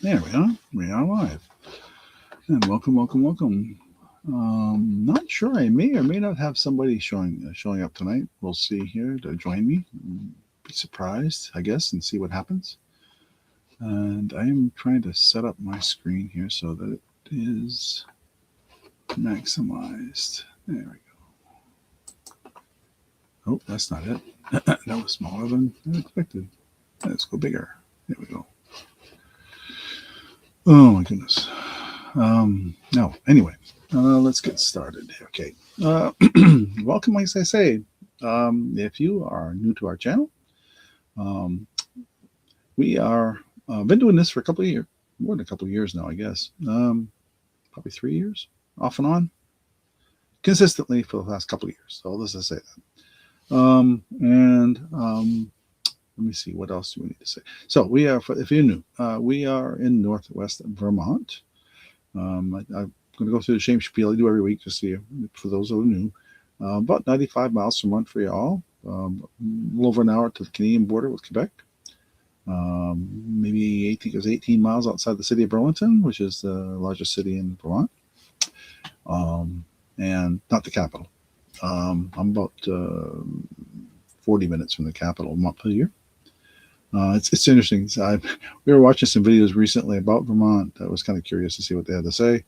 There we are. We are live. And welcome, welcome, welcome. Not sure. I may or may not have somebody showing up tonight. We'll see here to join me. Be surprised, I guess, and see what happens. And I am trying to set up my screen here so that it is maximized. There we go. Oh, that's not it. That was smaller than I expected. Let's go bigger. There we go. Oh my goodness. No, anyway, let's get started. Okay. Welcome, like I say. If you are new to our channel, um, we are been doing this for a couple of years, more than a couple of years now, I guess. Probably 3 years, off and on, consistently for the last couple of years. So let's just say that. Let me see, what else do we need to say? So we are, if you're new, we are in Northwest Vermont. I'm going to go through the same spiel I do every week, just for those who are new. About 95 miles from Montreal, a little over an hour to the Canadian border with Quebec. Maybe I think it was 18 miles outside the city of Burlington, which is the largest city in Vermont, and not the capital. I'm about 40 minutes from the capital, Montpelier. It's interesting. We were watching some videos recently about Vermont. I was kind of curious to see what they had to say,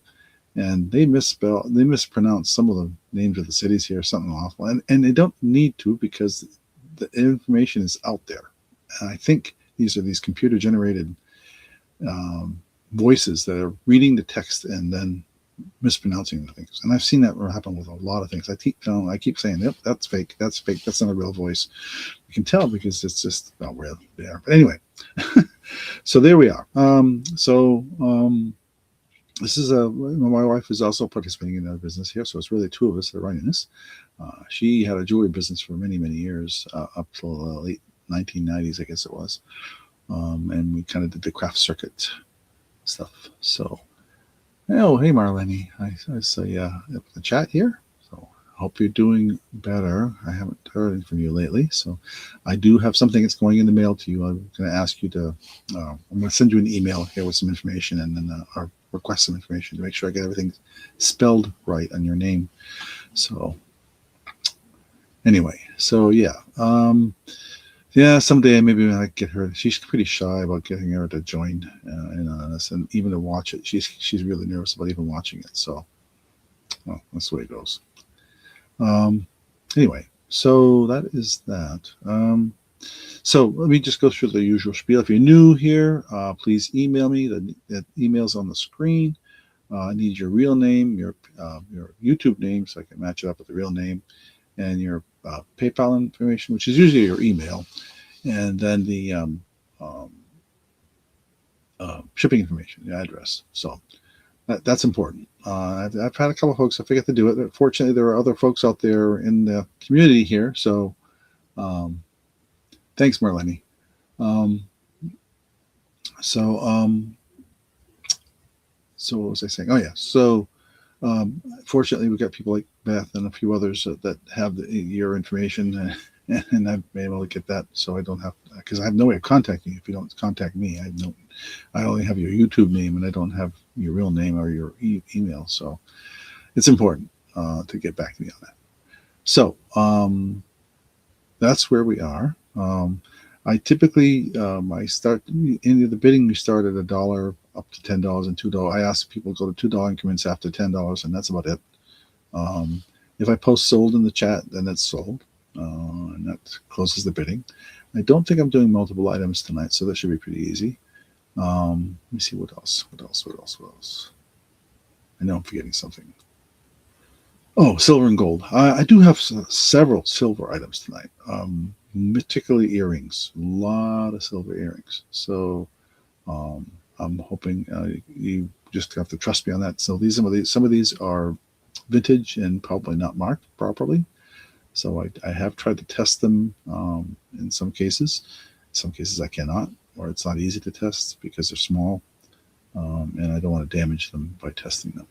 and they mispronounce some of the names of the cities here, something awful, and they don't need to, because the information is out there. And I think these are these computer generated voices that are reading the text and then mispronouncing the things. And I've seen that happen with a lot of things. I keep saying, yep, that's fake, that's fake, that's not a real voice. You can tell because it's just not real there. But anyway, so there we are. This is my wife is also participating in our business here, so it's really two of us that are running this. She had a jewelry business for many, many years, up till the late 1990s, I guess it was. And we kind of did the craft circuit stuff. So, oh, hey, Marlene. I say the chat here. So I hope you're doing better. I haven't heard anything from you lately. So I do have something that's going in the mail to you. I'm going to ask you to, I'm going to send you an email here with some information, and then or request some information to make sure I get everything spelled right on your name. So anyway, so yeah. Yeah, someday maybe I get her. She's pretty shy about getting her to join in on this, and even to watch it. She's really nervous about even watching it. So, well, that's the way it goes. Anyway, so that is that. So let me just go through the usual spiel. If you're new here, please email me. The email's on the screen. I need your real name, your YouTube name, so I can match it up with the real name, and your PayPal information, which is usually your email, and then the shipping information, the address. So that's important. I've had a couple of folks I forget to do it. Fortunately, there are other folks out there in the community here. So thanks, Marlene. So what was I saying? Oh yeah. So fortunately, we've got people like Beth and a few others that have your information, and I've been able to get that, so I don't have, because I have no way of contacting you if you don't contact me. I only have your YouTube name, and I don't have your real name or your email. So it's important to get back to me on that. So that's where we are. I typically I start in the bidding. We start at $1 up to $10 and $2. I ask people to go to $2 increments after $10, and that's about it. If I post sold in the chat, then it's sold, and that closes the bidding. I don't think I'm doing multiple items tonight, so that should be pretty easy. Let me see what else. I know I'm forgetting something. Oh, silver and gold. I do have several silver items tonight, particularly earrings. A lot of silver earrings. So I'm hoping you just have to trust me on that. So some of these are vintage and probably not marked properly. So I have tried to test them in some cases. Some cases I cannot, or it's not easy to test because they're small, and I don't want to damage them by testing them.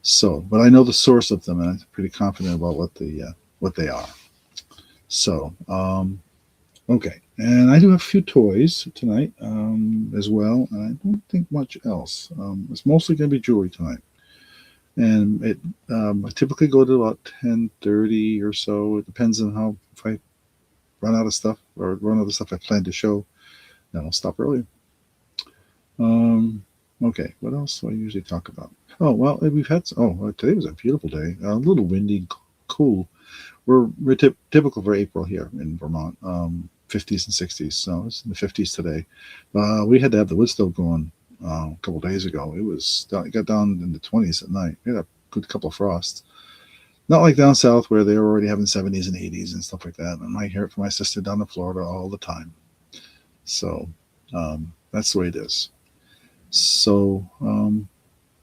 So, but I know the source of them, and I'm pretty confident about what they are. So, Okay, and I do have a few toys tonight as well, and I don't think much else. It's mostly going to be jewelry tonight, and I typically go to about 10:30 or so. It depends on how if I run out of stuff or run out of stuff I plan to show, then I'll stop early. Um, okay, what else do I usually talk about? Oh well, we've had today was a beautiful day, a little windy, cool. We're typical for April here in Vermont, 50s and 60s. So it's in the 50s today. We had to have the wood stove going a couple of days ago. It got down in the 20s at night. We had a good couple of frosts. Not like down south where they were already having 70s and 80s and stuff like that. And I hear it from my sister down in Florida all the time. So that's the way it is. So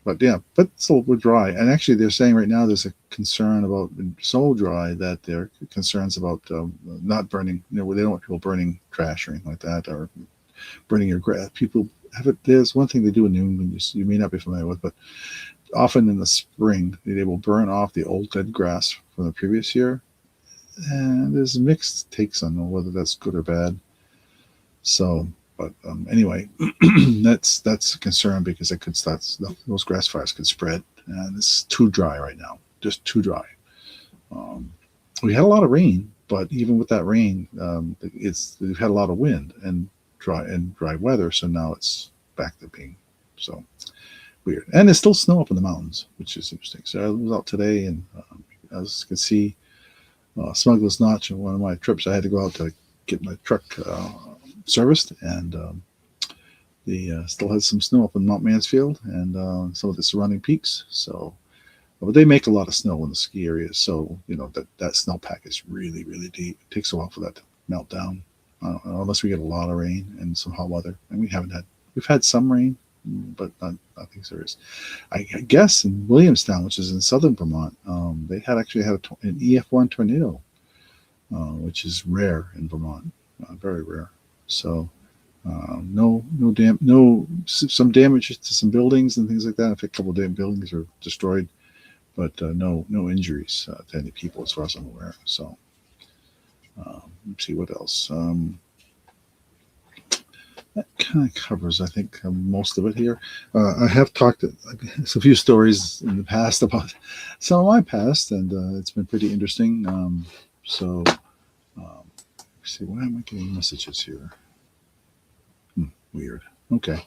but yeah, but still we're dry. And actually, they're saying right now there's a concern about being so dry that there are concerns about not burning. You know, they don't want people burning trash or anything like that, or burning your grass. People have it. There's one thing they do in New England you may not be familiar with, but often in the spring they will burn off the old dead grass from the previous year. And there's mixed takes on whether that's good or bad. So, but anyway, that's a concern because it could start those grass fires could spread, and it's too dry right now, just too dry. Um, we had a lot of rain, but even with that rain, we've had a lot of wind and dry weather, so now it's back to being so weird. And there's still snow up in the mountains, which is interesting. So I was out today, and as you can see, Smuggler's Notch on one of my trips, I had to go out to get my truck serviced, and they still has some snow up in Mount Mansfield and some of the surrounding peaks. So, but they make a lot of snow in the ski areas, so you know that snowpack is really really deep. It takes a while for that to melt down, unless we get a lot of rain and some hot weather. And we've had some rain, but nothing serious. I guess in Williamstown, which is in southern Vermont, they actually had an EF1 tornado, which is rare in Vermont, very rare. So some damage to some buildings and things like that. I think a couple of damn buildings are destroyed, but no injuries to any people as far as I'm aware. So let's see what else. That kind of covers, I think, most of it here. I have talked a few stories in the past about some of my past, and it's been pretty interesting. So let's see, why am I getting messages here? Weird. Okay.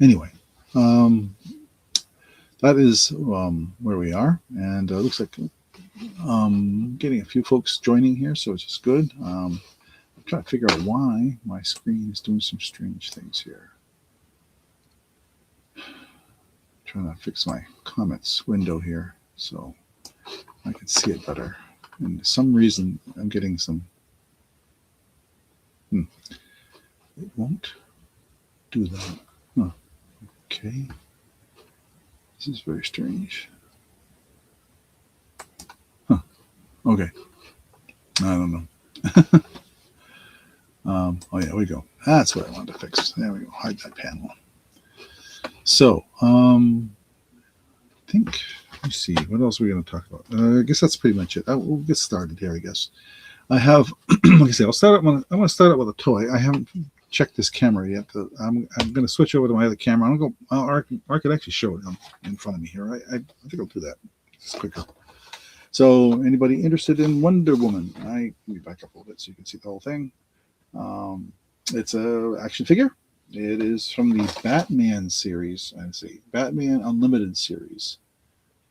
Anyway, that is where we are, and it looks like getting a few folks joining here, so it's just good. I'm trying to figure out why my screen is doing some strange things here. Trying to fix my comments window here so I can see it better. And for some reason, I'm getting some. It won't do that. Huh. Okay. This is very strange. Huh. Okay. I don't know. Oh, yeah, we go. That's what I wanted to fix. There we go. Hide that panel. So, I think, let me see. What else are we going to talk about? I guess that's pretty much it. We'll get started here, I guess. I have, like I say, I want to start out with a toy. I haven't checked this camera yet. I'm going to switch over to my other camera. I could actually show it in front of me here. I think I'll do that. It's quicker. So, anybody interested in Wonder Woman? Let me back up a little bit so you can see the whole thing. It's a action figure. It is from the Batman series. Batman Unlimited series.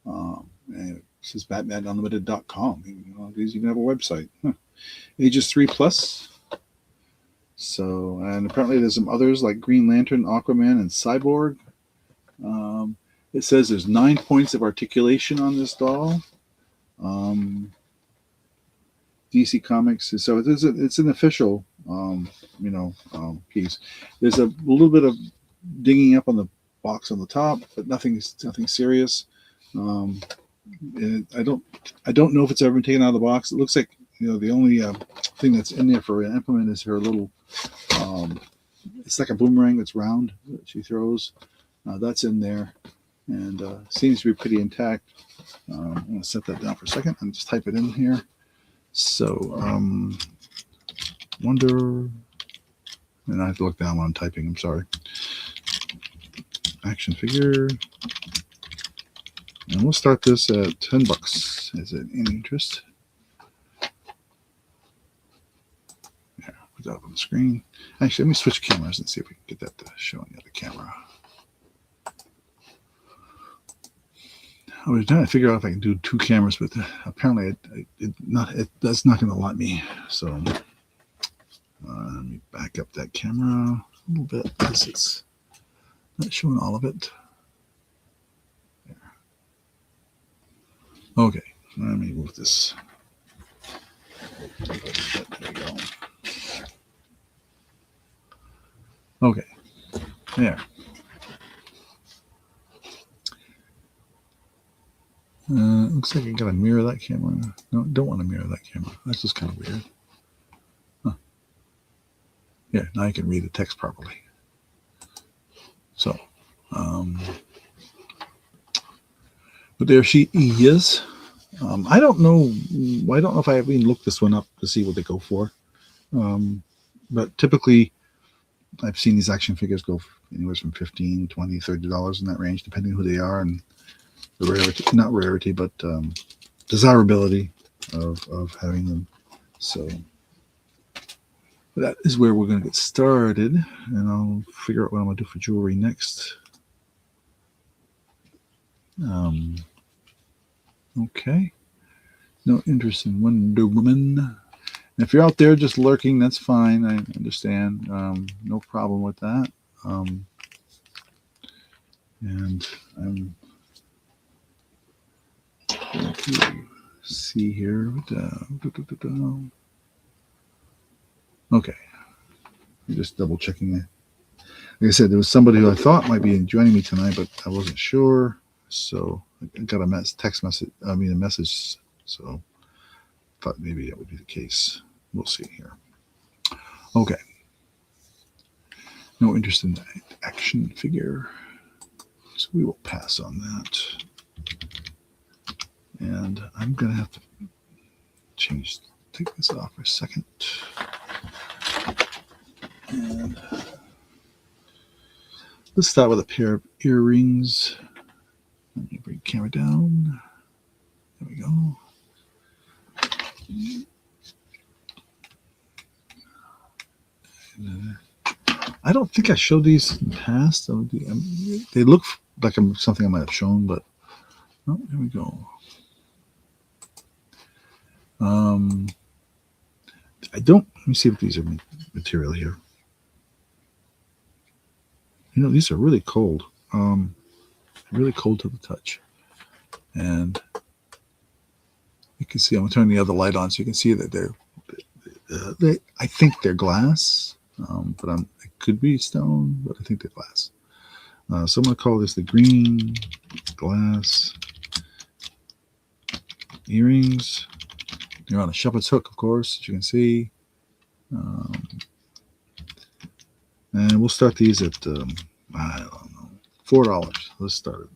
And it says BatmanUnlimited.com. These even have a website. Ages 3+. So, and apparently there's some others like Green Lantern, Aquaman, and Cyborg. It says there's 9 points of articulation on this doll. DC Comics, so it's an official, piece. There's a little bit of digging up on the box on the top, but nothing serious. I don't know if it's ever been taken out of the box. It looks like the only thing that's in there for an implement is her little. It's like a boomerang that's round that she throws. That's in there, and seems to be pretty intact. I'm going to set that down for a second and just type it in here. So Wonder. And I have to look down when I'm typing. I'm sorry. Action figure. And we'll start this at $10. Is it any interest? Yeah, put that up on the screen. Actually, let me switch cameras and see if we can get that to show on the other camera. I was trying to figure out if I can do two cameras, but apparently that's not going to let me. So let me back up that camera a little bit because it's not showing all of it. There. Okay, let me move this. There we go. Okay, there. Looks like I gotta mirror that camera. No, don't want to mirror that camera. That's just kind of weird. Huh. Yeah, now you can read the text properly. So, but there she is. I don't know if I even looked this one up to see what they go for. But typically, I've seen these action figures go anywhere from $15, $20, $30 in that range, depending who they are and the rarity, not rarity, but desirability of having them. So that is where we're going to get started, and I'll figure out what I'm going to do for jewelry next. Okay. No interest in Wonder Woman. And if you're out there just lurking, that's fine. I understand. No problem with that. And I'm going to see here. Okay. I'm just double checking it. Like I said, there was somebody who I thought might be joining me tonight, but I wasn't sure. So I got a message. So I thought maybe that would be the case. We'll see here. Okay. No interest in that action figure. So we will pass on that. And I'm going to have to take this off for a second. And let's start with a pair of earrings. Let me bring the camera down. There we go. I don't think I showed these in the past. They look like something I might have shown, but oh, here we go. Let me see if these are material here. You know, these are really cold. Really cold to the touch. And you can see, I'm turning the other light on so you can see that I think they're glass, but it could be stone, but I think they're glass. So I'm going to call this the green glass earrings. They're on a shepherd's hook, of course, as you can see. And we'll start these at, I don't know, $4. Let's start it.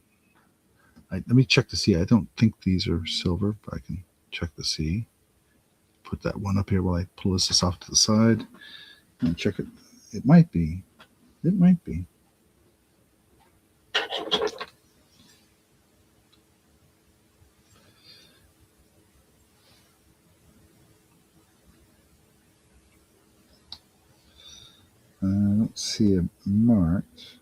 Let me check to see. I don't think these are silver, but I can check to see. Put that one up here while I pull this off to the side and check it. It might be. It might be. I don't see it marked.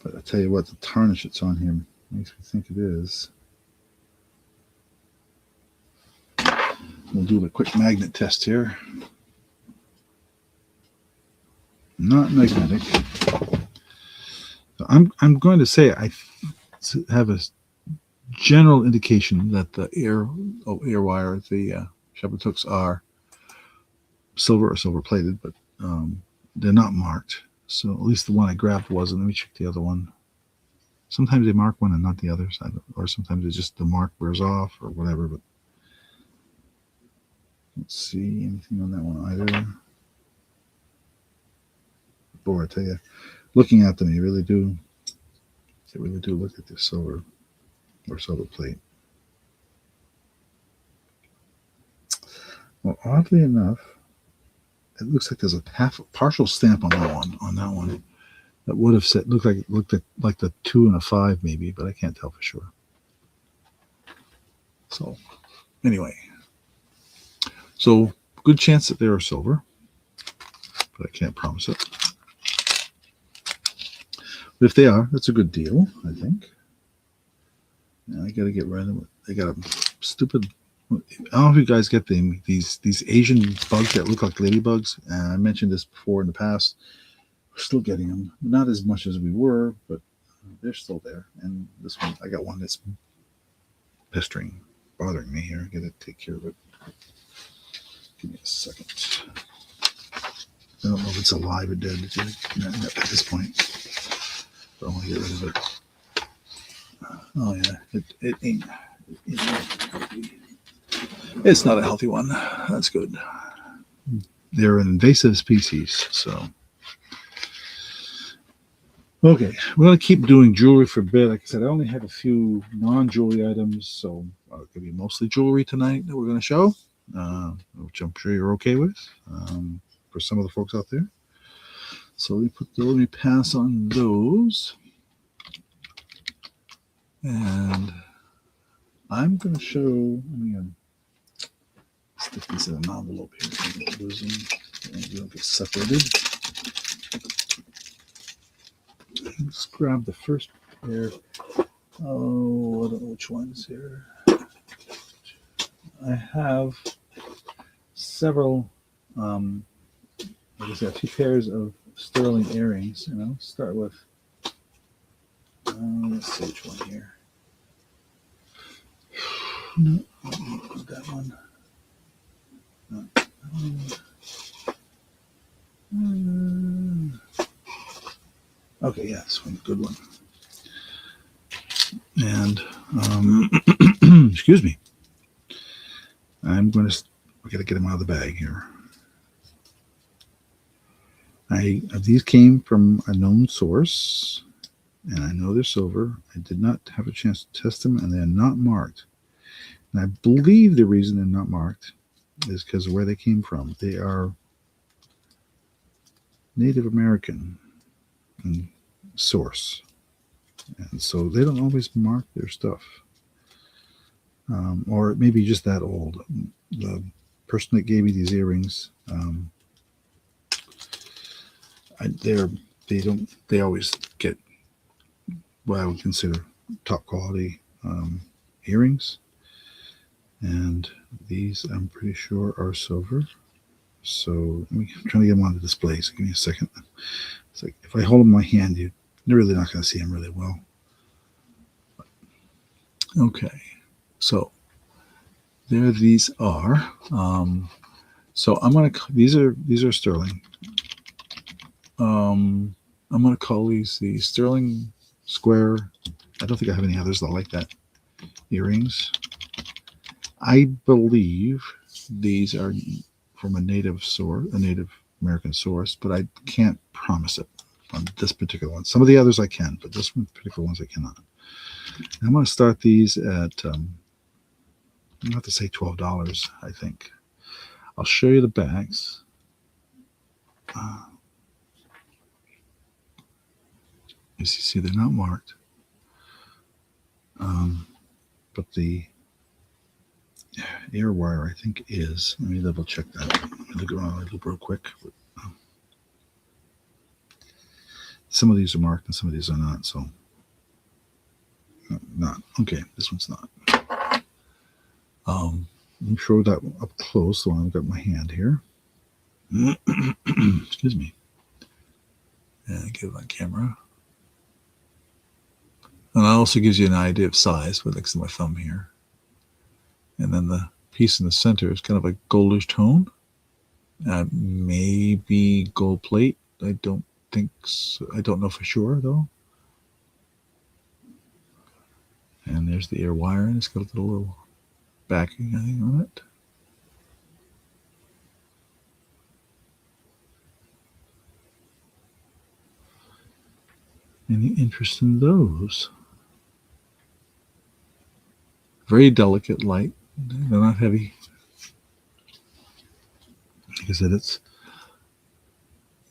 But I tell you what, the tarnish that's on here makes me think it is. We'll do a quick magnet test here. Not magnetic. I'm going to say I have a general indication that the air wire, the shepherd's hooks are silver or silver plated, but they're not marked. So at least the one I grabbed wasn't. Let me check the other one. Sometimes they mark one and not the others, or sometimes it's just the mark wears off or whatever. But let's see anything on that one either. Boy, I tell you, looking at them, they really do look at the silver or silver plate. Well, oddly enough, it looks like there's a partial stamp on that one. That would have said looked like the 2 and a 5 maybe, but I can't tell for sure. So anyway, so good chance that they are silver, but I can't promise it. But if they are, that's a good deal, I think. And I got to get rid of it. They got a stupid. I don't know if you guys get these Asian bugs that look like ladybugs. And I mentioned this before in the past. We're still getting them, not as much as we were, but they're still there. And this one, I got one that's bothering me here. I got to take care of it. Give me a second. I don't know if it's alive or dead at this point. But I want to get rid of it. Oh yeah, it ain't. It's not a healthy one. That's good. They're an invasive species, so. Okay, we're going to keep doing jewelry for a bit. Like I said, I only have a few non-jewelry items, so it's going to be mostly jewelry tonight that we're going to show, which I'm sure you're okay with for some of the folks out there. So let me pass on those. And I'm going to show, I'm going to stick these in an envelope here so I don't lose them and we don't get separated. Let's grab the first pair. Oh, I don't know which ones here. I have several, like I said, 2 pairs of sterling earrings. Start with, let's see which one here. No, not that one. Not that one. Okay, yeah, this one's a good one. And excuse me. I gotta get them out of the bag here. These came from a known source, and I know they're silver. I did not have a chance to test them, and they're not marked. And I believe the reason they're not marked is because of where they came from. They are Native American in source, and so they don't always mark their stuff. Or it may be just that old. The person that gave me these earrings, they always get what I would consider top quality earrings, and these I'm pretty sure are silver. So I'm trying to get them on the display. So give me a second. It's like if I hold them in my hand, you're really not going to see them really well. Okay, so there these are. So I'm gonna. These are sterling. I'm gonna call these the sterling square. I don't think I have any others that like that earrings. I believe these are from a Native American source, but I can't promise it on this particular one. Some of the others I can, but this one particular ones I cannot. I'm going to start these at, I'm going to have to say $12, I think. I'll show you the bags. As you see, they're not marked. But the air wire, I think, is. Let me double check that. Let me look around a loop real quick. Some of these are marked and some of these are not, so. Not. Okay, this one's not. I'm sure that up close, the one I've got in my hand here. Excuse me. And get it on camera. And it also gives you an idea of size with next to my thumb here. And then the piece in the center is kind of a goldish tone. Maybe gold plate. I don't think so. I don't know for sure though. And there's the air wire, and it's got a little backing, I think, on it. Any interest in those? Very delicate, light. They're not heavy. Like I said, it's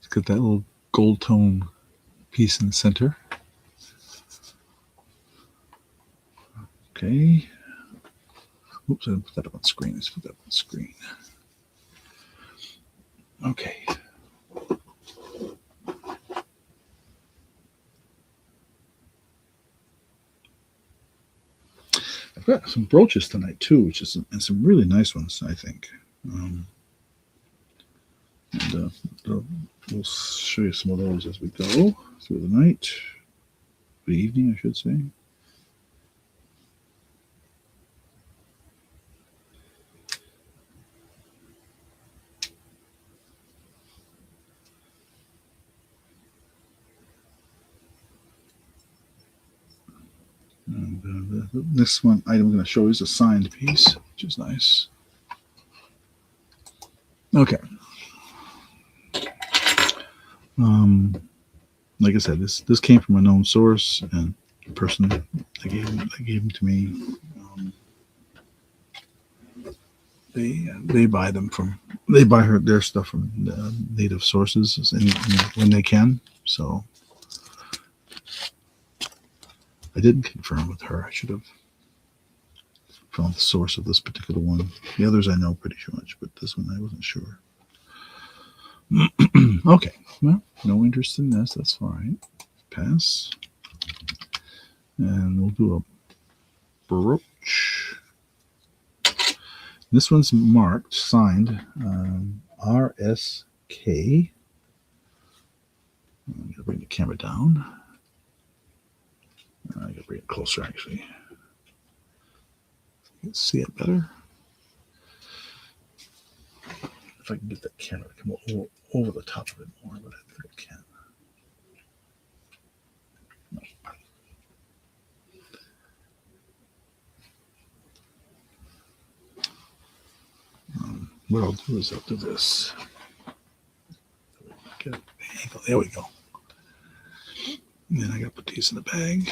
got that little gold tone piece in the center. Okay. Oops, I didn't put that up on screen. Let's put that up on screen. Okay. I've got some brooches tonight too, and some really nice ones, I think. We'll show you some of those as we go through the night, the evening, I should say. And the next one item I'm going to show you is a signed piece, which is nice. Okay. Like I said, this came from a known source, and the person that gave them to me, they buy their stuff from native sources when they can. So I didn't confirm with her. I should have found the source of this particular one. The others I know pretty much, but this one I wasn't sure. Okay, well, no interest in this. That's fine. Pass. And we'll do a brooch. This one's marked, signed, RSK. I'm going to bring the camera down. I got to bring it closer, actually. You can see it better. If I can get that camera to come over the top of it more, but I think I can. What I'll do is I'll do this. Get an angle. There we go. And then I got to put these in the bag.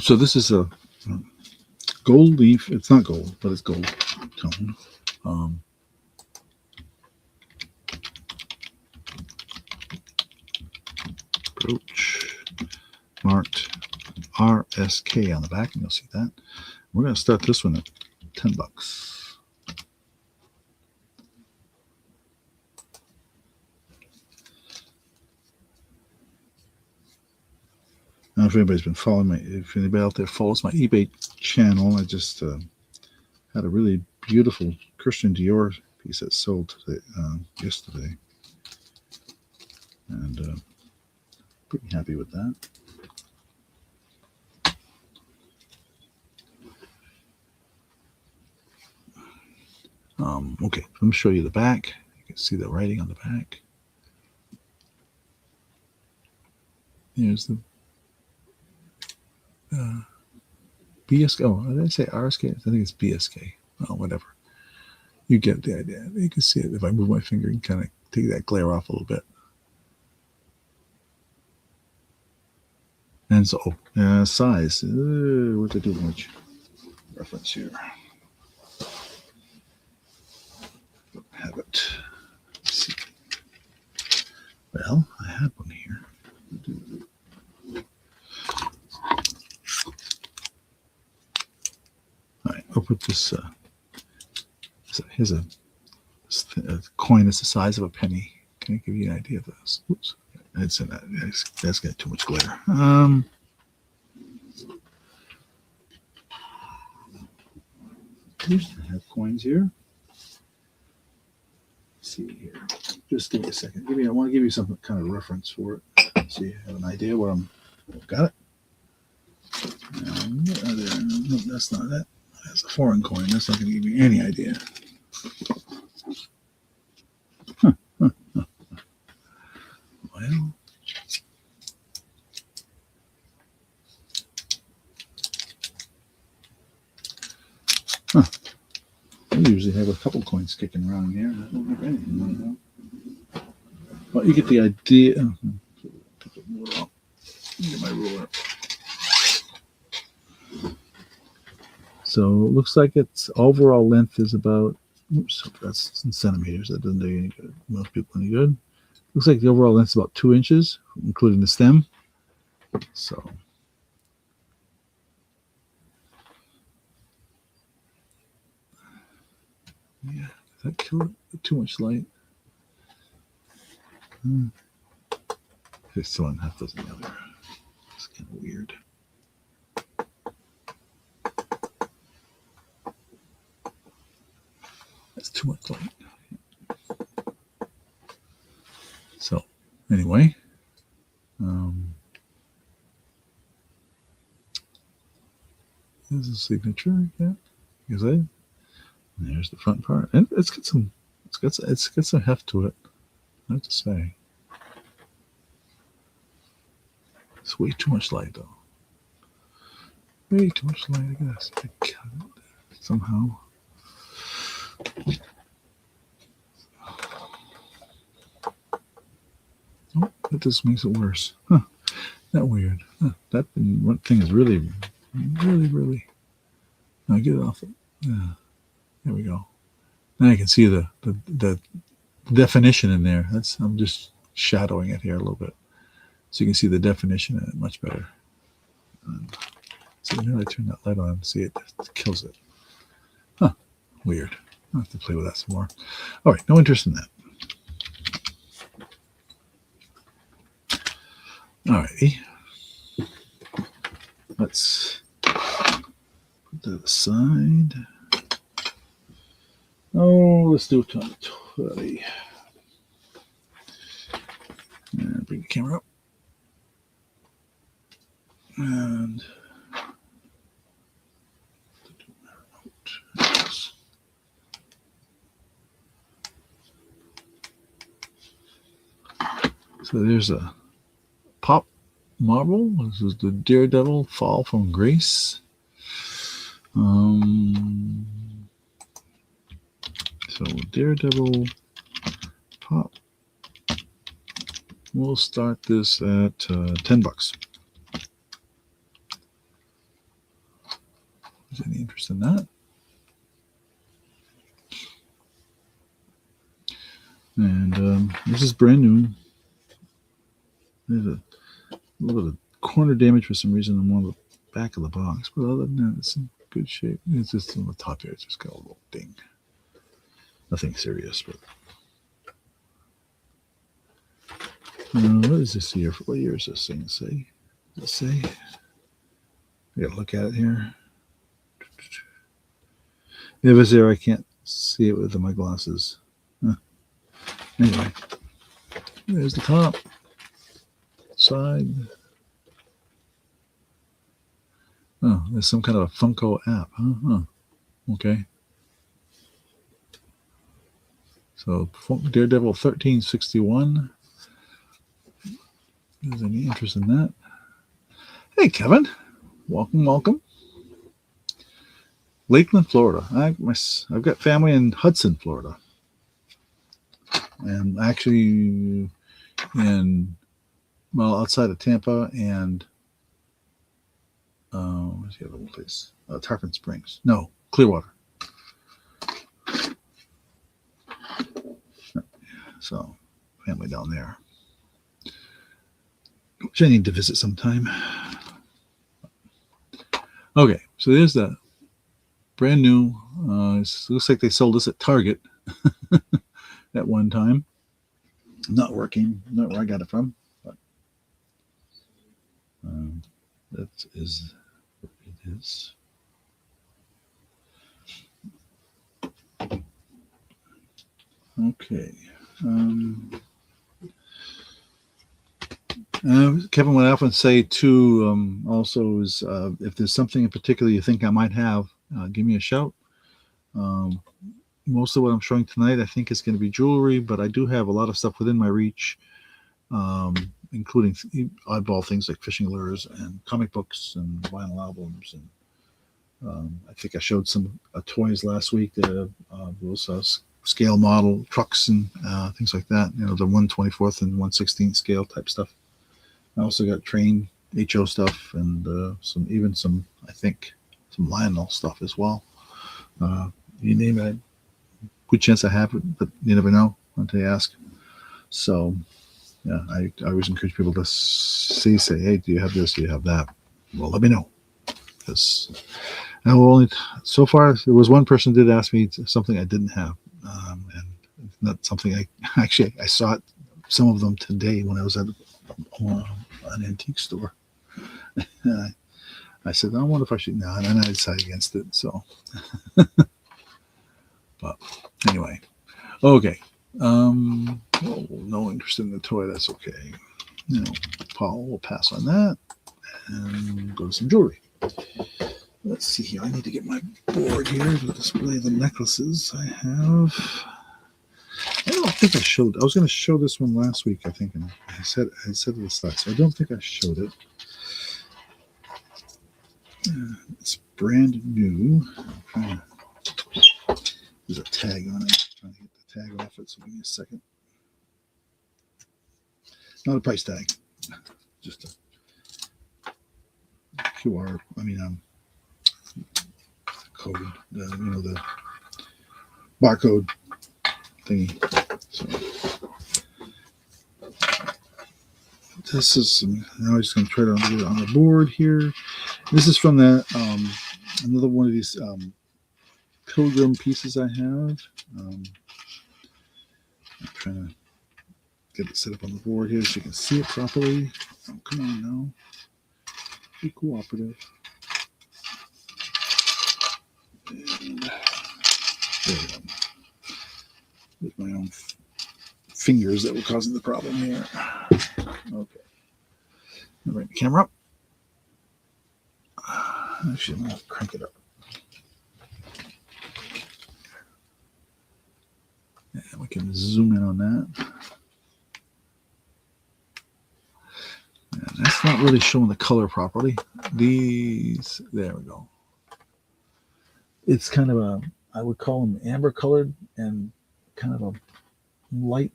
So this is a gold leaf. It's not gold, but it's gold tone. Brooch marked RSK on the back, and you'll see that. We're going to start this one at $10. I don't know if anybody's been following if anybody out there follows my eBay channel. I just had a really beautiful Christian Dior piece that sold today, yesterday. And pretty happy with that. Okay, let me show you the back. You can see the writing on the back. Here's the BSK. Oh, did I say RSK? I think it's BSK. Oh, whatever. You get the idea. You can see it. If I move my finger, you can kind of take that glare off a little bit. And so, size. What did I do much reference here? Have it. Let's see. Well, I had one here. All right, I'll put this. Here's a coin that's the size of a penny. Can I give you an idea of this? Oops, it's in that. That's got too much glare. I used to have coins here. Let's see here. Just give me a second. I want to give you some kind of reference for it, so you have an idea what I've got it. No, that's not it. That's a foreign coin. That's not going to give you any idea. Well, I usually have a couple coins kicking around here. I don't have anything right now. Well, you get the idea. Get my ruler. So it looks like its overall length is about, oops, that's in centimeters. That doesn't do any good. Most people any good. Looks like the overall length is about 2 inches, including the stem. So yeah, does that kill it? Too much light. It's 2.5 dozen the other. It's kind of weird. That's too much light. So anyway, there's a signature. Yeah, there's the front part, and it's got some heft to it. I have to say, it's way too much light though. Way too much light. I guess I cut it somehow. Oh, that just makes it worse. Huh. That weird. Huh. That thing is really. Now get it off. Yeah. There we go. Now you can see the definition in there. I'm just shadowing it here a little bit, so you can see the definition in it much better. So now I turn that light on. See, it kills it. Huh. Weird. I'll have to play with that some more. All right. No interest in that. All righty. Let's put that aside. Oh, let's do it on 20. And bring the camera up. And so there's a pop marble. This is the Daredevil Fall from Grace. So Daredevil pop. We'll start this at $10. Is any interest in that? And this is brand new. There's a little bit of corner damage for some reason on one of the back of the box, but other than that, it's in good shape. It's just on the top here. It's just got a little ding. Nothing serious, but what is this here? What year is this thing say? Does it say? I gotta look at it here. If it's there, I can't see it with my glasses. Anyway, there's the top, side. Oh, there's some kind of a Funko app, huh? Okay. So Daredevil 1361. Is there any interest in that? Hey, Kevin. Welcome. Lakeland, Florida. I've got family in Hudson, Florida. And actually outside of Tampa and where's the other place? Tarpon Springs. No, Clearwater. So, family down there, which I need to visit sometime. Okay, so there's the brand new. Looks like they sold this at Target at one time. Not working. Not where I got it from. But that is what it is. Okay. Kevin would often say too, also is if there's something in particular you think I might have, give me a shout. Most of what I'm showing tonight I think is going to be jewelry, but I do have a lot of stuff within my reach, including oddball things like fishing lures and comic books and vinyl albums. And I think I showed some toys last week. Those scale model trucks and things like that. You know, the 1/24 and 1/16 scale type stuff. I also got train HO stuff and some I think some Lionel stuff as well. You name it, good chance I have it, but you never know until you ask. So, yeah, I always encourage people to say, hey, do you have this? Do you have that? Well, let me know. Because I will only, so far, there was one person did ask me something I didn't have. And not something I saw it, some of them today when I was at an antique store. And I said, I wonder if I should, no, and then I decided against it. So, but anyway, okay. No interest in the toy. That's okay. Paul will pass on that and go to some jewelry. Let's see here. I need to get my board here to display the necklaces I have. I don't think I showed. I was going to show this one last week, I think, and I said it was that, so I don't think I showed it. It's brand new. There's a tag on it. I'm trying to get the tag off it, so give me a second. Not a price tag, just a QR. Code. The barcode thingy. So this is. Now I'm just going to try to get it on the board here. This is from that another one of these pilgrim pieces I have. I'm trying to get it set up on the board here so you can see it properly. Oh, come on now. Be cooperative. And there we go. With my own fingers that were causing the problem here. Okay. I'll bring the camera up. Actually, I'm going to crank it up. And we can zoom in on that. And that's not really showing the color properly. There we go. It's kind of I would call them amber colored and kind of a light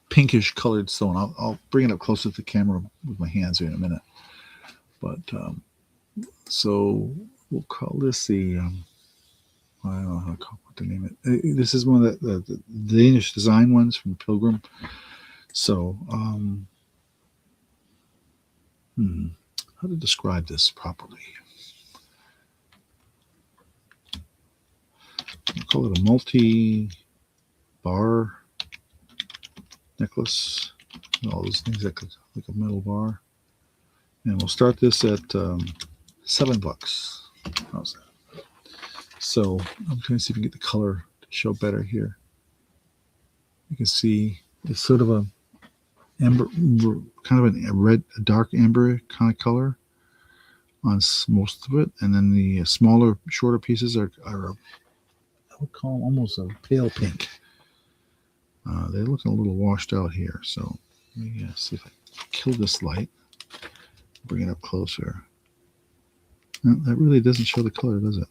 pinkish colored stone. I'll bring it up closer to the camera with my hands here in a minute. But so we'll call this the I don't know what to name it. This is one of the Danish design ones from Pilgrim. So how to describe this properly? I'll call it a multi-bar necklace. All those things like a metal bar. And we'll start this at $7. How's that? So I'm trying to see if we can get the color to show better here. You can see it's sort of a amber, kind of a dark amber kind of color on most of it, and then the smaller, shorter pieces are I would call them almost a pale pink. They're looking a little washed out here, so let me see if I kill this light, bring it up closer. No, that really doesn't show the color, does it?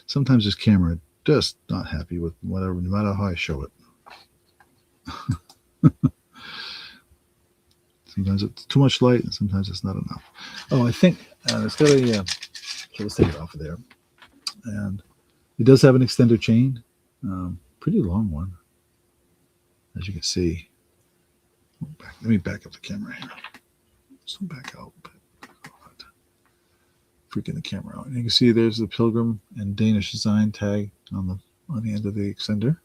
Sometimes this camera just not happy with whatever, no matter how I show it. Sometimes it's too much light, and sometimes it's not enough. Oh, I think it's got a. So let's take it off of there, and it does have an extender chain, pretty long one, as you can see. Let me back up the camera here. So back out, freaking the camera out. And you can see there's the Pilgrim and Danish design tag on the end of the extender.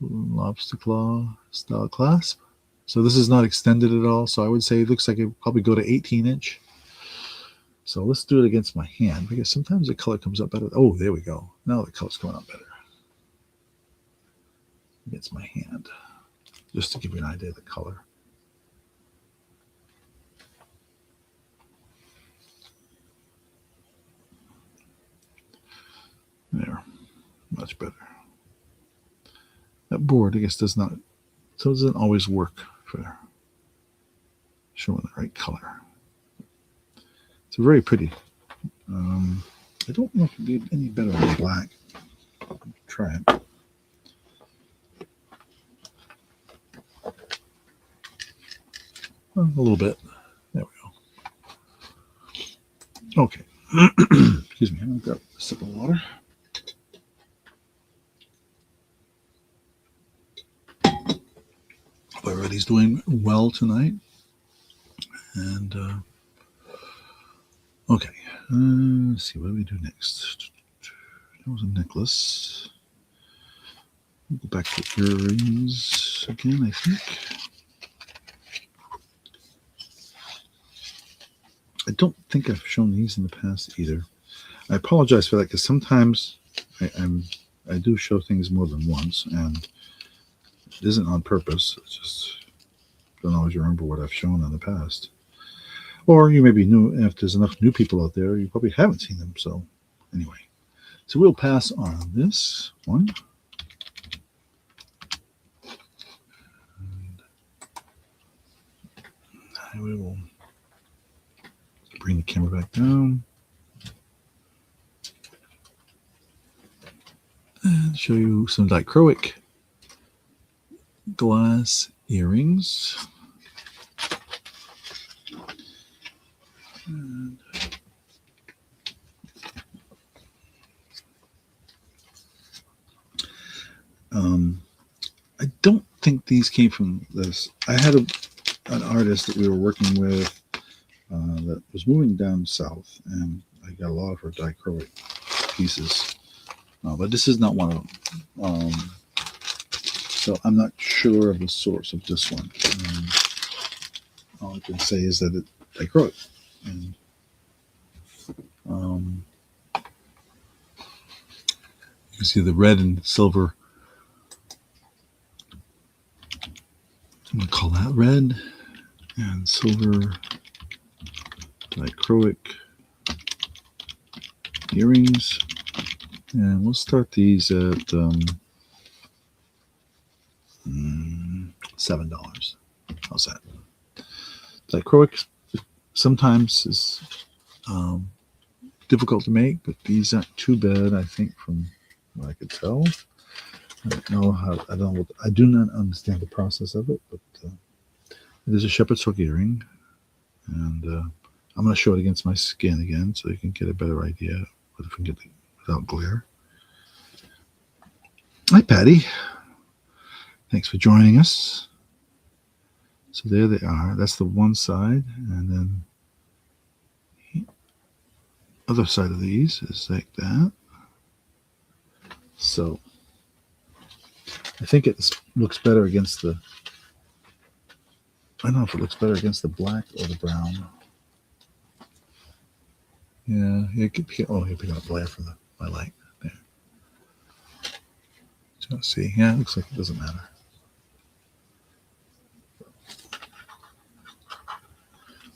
Lobster claw style clasp. So this is not extended at all. So I would say it looks like it would probably go to 18-inch. So let's do it against my hand because sometimes the color comes up better. Oh, there we go. Now the color's coming up better against my hand. Just to give you an idea of the color. There, much better. That board, I guess, doesn't always work for showing the right color. It's very pretty. I don't know if it'd be any better than black. Try it. Well, a little bit. There we go. Okay. Excuse me. I've got a sip of water. Hope everybody's doing well tonight. And okay. Let's see. What do we do next? That was a necklace. We'll go back to earrings again, I think. I don't think I've shown these in the past either. I apologize for that because sometimes I do show things more than once, and it isn't on purpose. It's just don't always remember what I've shown in the past. Or you may be new. If there's enough new people out there, you probably haven't seen them. So anyway, so we'll pass on this one. And we will bring the camera back down and show you some dichroic glass earrings. And I don't think these came from this. I had an artist that we were working with that was moving down south, and I got a lot of her dichroic pieces. But this is not one of them. So I'm not sure of the source of this one. All I can say is that it's dichroic. And you can see the red and silver. I'm going to call that red and silver dichroic earrings. And we'll start these at $7. How's that? Dichroic sometimes is difficult to make, but these aren't too bad, I think, from what I could tell. I don't know how. I do not understand the process of it, but it is a shepherd's hook earring, and I'm going to show it against my skin again, so you can get a better idea. But if we can get it without glare. Hi, Patty. Thanks for joining us. So there they are. That's the one side, and then the other side of these is like that. So I think it looks better against the. I don't know if it looks better against the black or the brown. Yeah, you pick up glare from my light there. So see, yeah, it looks like it doesn't matter.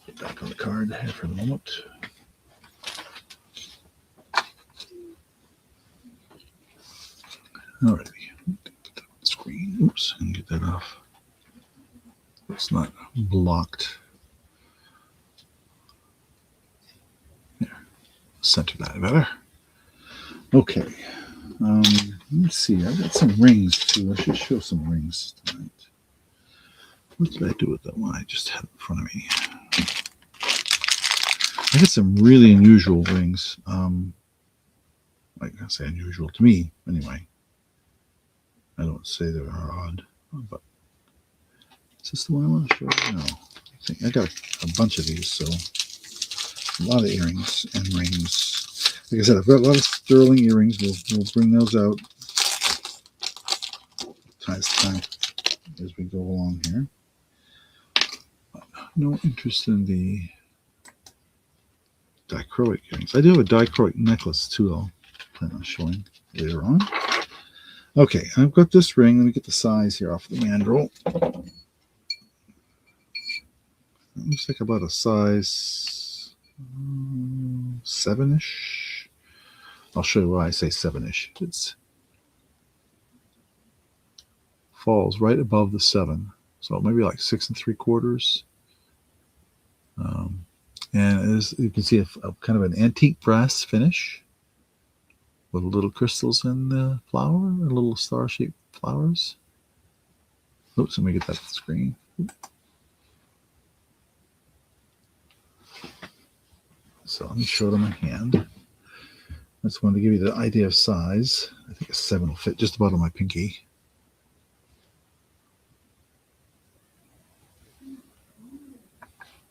Get back on the card here for the moment. Alrighty, screen. Oops, and get that off. It's not blocked. There, center that better. Okay. Let's see. I got some rings too. I should show some rings tonight. What did I do with that one I just had in front of me? I got some really unusual rings. Like I say, unusual to me anyway. I don't say they're odd, but is this the one I want to show? No. I got a bunch of these, so a lot of earrings and rings. Like I said, I've got a lot of sterling earrings. We'll bring those out time as we go along here. No interest in the dichroic earrings. I do have a dichroic necklace too. I'll plan on showing later on. Okay, I've got this ring. Let me get the size here off the mandrel. It looks like about a size 7-ish. I'll show you why I say 7-ish. It falls right above the 7, so maybe like 6 3/4. And as you can see, a kind of an antique brass finish with little crystals in the flower, and little star-shaped flowers. Oops, let me get that off the screen. So let me show it on my hand. I just wanted to give you the idea of size. I think a 7 will fit just about on my pinky.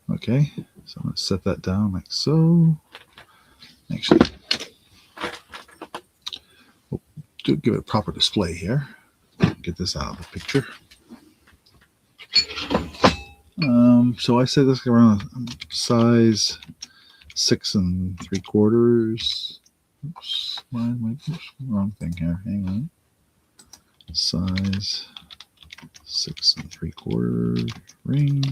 Okay, so I'm going to set that down like so. Actually, we'll give it a proper display here. Get this out of the picture. So I said this around size 6 3/4. Oops, wrong thing here. Hang on. Size 6 3/4 ring.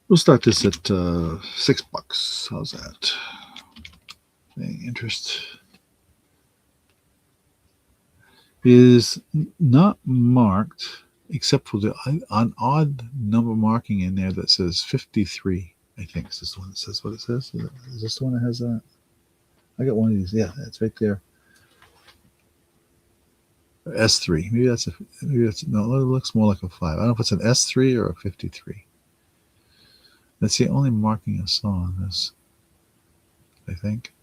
We'll start this at $6. How's that? Any interest? Is not marked except for an odd number marking in there that says 53. I think is this the one that says what it says. Is this the one that has that? I got one of these. Yeah, that's right there. S3. Maybe that's no. It looks more like a 5. I don't know if it's an S3 or a 53. That's the only marking I saw on this, I think.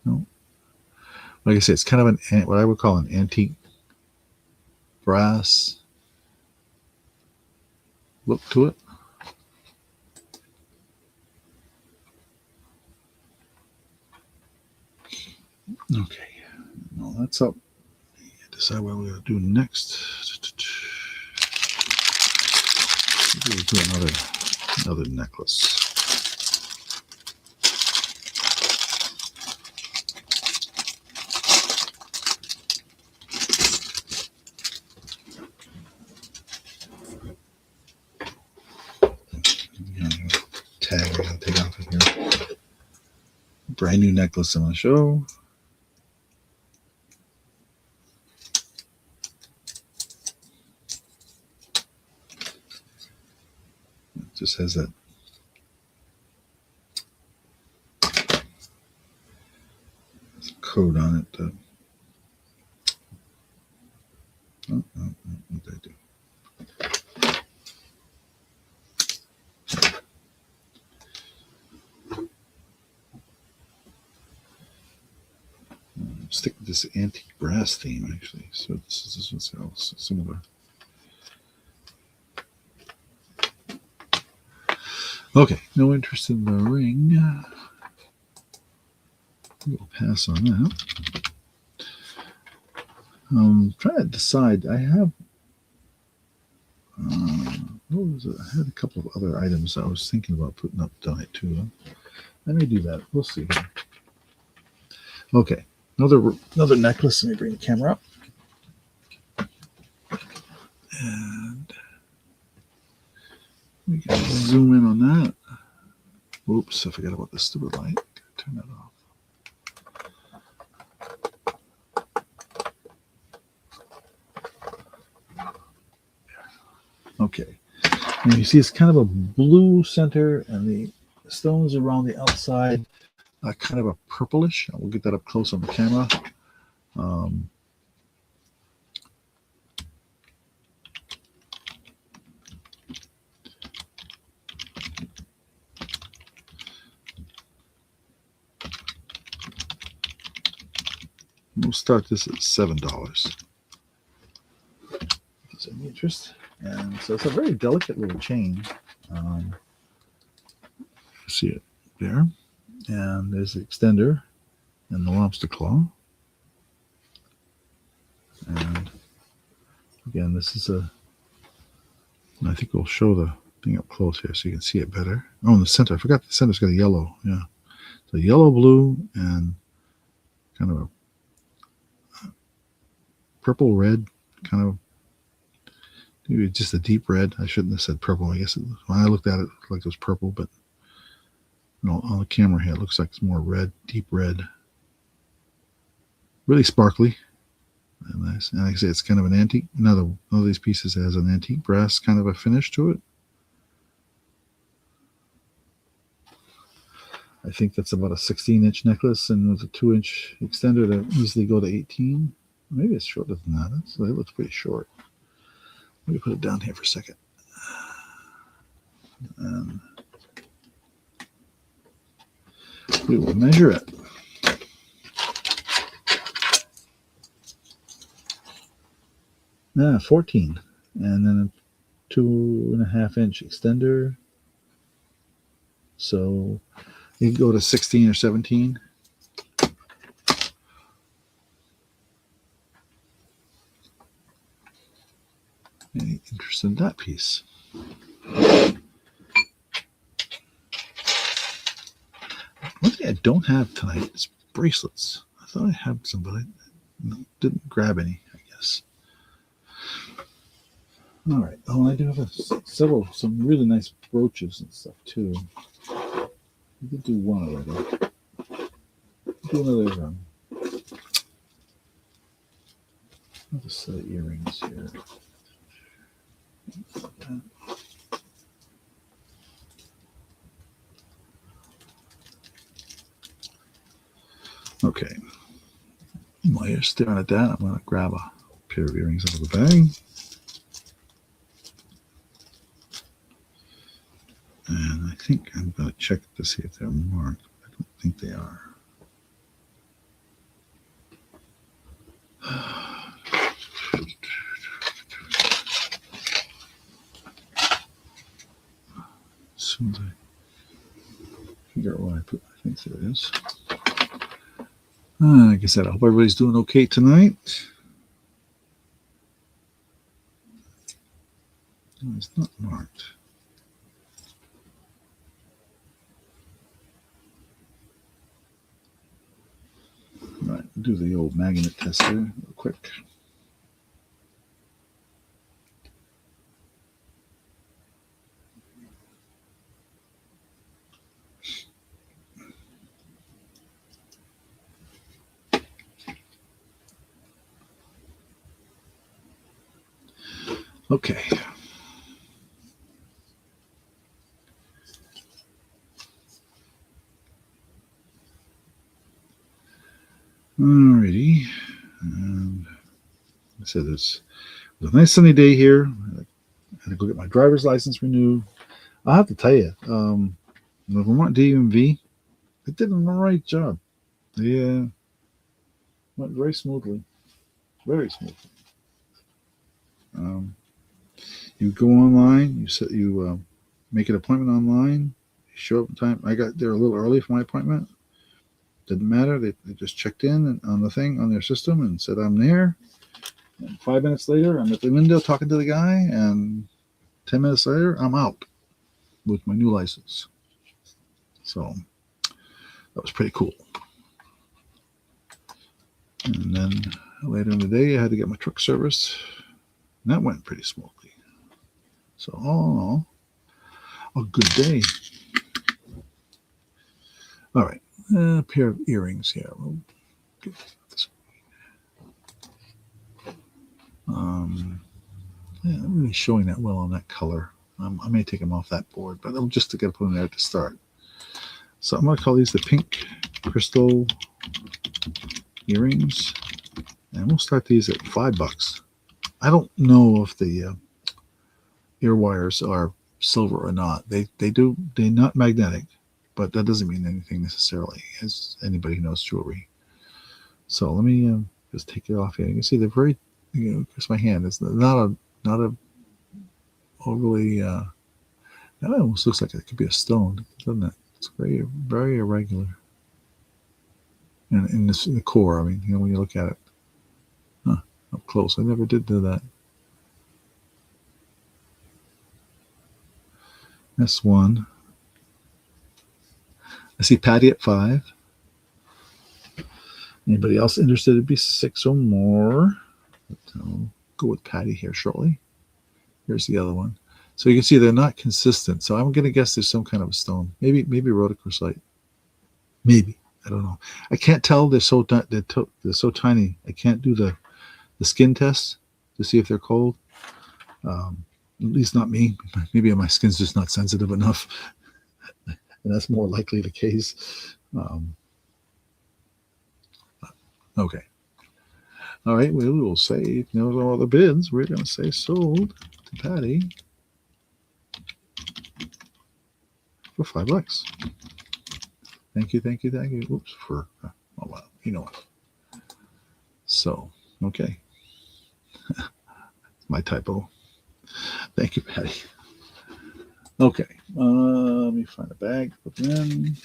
No. Like I said, it's kind of what I would call an antique brass look to it. Okay. Well, that's up. Decide what we're going to do next. We'll do another necklace. Tag I gotta take off of here. Brand new necklace I'm gonna show. It just has that code on it. What did I do? Stick with this antique brass theme, actually. So this is what's similar. Okay, no interest in the ring. We'll pass on that. Trying to decide. I have. What was it? I had a couple of other items I was thinking about putting up tonight too. I may do that. We'll see. Okay, another necklace. Let me bring the camera up. And we can zoom in on that. Oops, I forgot about the stupid light. Turn that off. Okay. And you see it's kind of a blue center, and the stones around the outside are kind of a purplish. We'll get that up close on the camera. We'll start this at $7. Is any interest? And so it's a very delicate little chain. See it there. And there's the extender and the lobster claw. And again, this is I think we'll show the thing up close here so you can see it better. Oh, in the center, I forgot the center's got a yellow. Yeah. So yellow, blue, and kind of a purple red, kind of maybe just a deep red. I shouldn't have said purple. I guess when I looked at it, it looked like it was purple, but on the camera here, it looks like it's more red, deep red. Really sparkly. And nice. And like I say, it's kind of an antique. Another one of these pieces has an antique brass kind of a finish to it. I think that's about a 16-inch necklace, and with a 2-inch extender, that easily go to 18. Maybe it's shorter than that. So it looks pretty short. Let me put it down here for a second. And we will measure it. Yeah, 14. And then a 2.5 inch extender. So you can go to 16 or 17. Any interest in that piece? One thing I don't have tonight is bracelets. I thought I had some, but I didn't grab any, I guess. All right. Oh, I do have some really nice brooches and stuff too. We did do one already. Do another another set of earrings here. Okay. While you're staring at that, I'm going to grab a pair of earrings out of the bag. And I think I'm going to check to see if they're marked. I don't think they are. As soon as I figure out what I put, I think there it is. Like I said, I hope everybody's doing okay tonight. No, it's not marked. All right, do the old magnet tester real quick. Okay. Alrighty. And I said it was a nice sunny day here. I had to go get my driver's license renewed. I'll have to tell you, the Vermont DMV, they did an all right job. They went very smoothly. Very smoothly. You go online, you make an appointment online, you show up in time. I got there a little early for my appointment. Didn't matter. They just checked in on the thing on their system and said I'm there. And 5 minutes later, I'm at the window talking to the guy, and 10 minutes later, I'm out with my new license. So that was pretty cool. And then later in the day, I had to get my truck serviced, and that went pretty smoothly. So all in all, a good day. All right, a pair of earrings here. We'll get this. Yeah, not really showing that well on that color. I may take them off that board, but I'm just going to put them there to start. So I'm going to call these the pink crystal earrings, and we'll start these at $5. I don't know if the ear wires are silver or not. They're not magnetic, but that doesn't mean anything necessarily, as anybody who knows jewelry. So let me just take it off here. You can see they're very, it's my hand. It's not a overly, that almost looks like it could be a stone, doesn't it? It's very, very irregular. And in the core, I mean, when you look at it, up close, I never did do that. That's one. I see Patty at 5. Anybody else interested? It'd be 6 or more. I'll go with Patty here shortly. Here's the other one. So you can see they're not consistent. So I'm going to guess there's some kind of a stone. Maybe rhodochrosite. Maybe. I don't know. I can't tell. They're so tiny. I can't do the skin test to see if they're cold. At least not me. Maybe my skin's just not sensitive enough. And that's more likely the case. Okay. All right, we will say, knows all the bids. We're going to say sold to Patty for $5. Thank you, thank you, thank you. Oops, for, oh, well, you know what. So, okay. My typo. Thank you, Patty. Okay, let me find a bag to put in,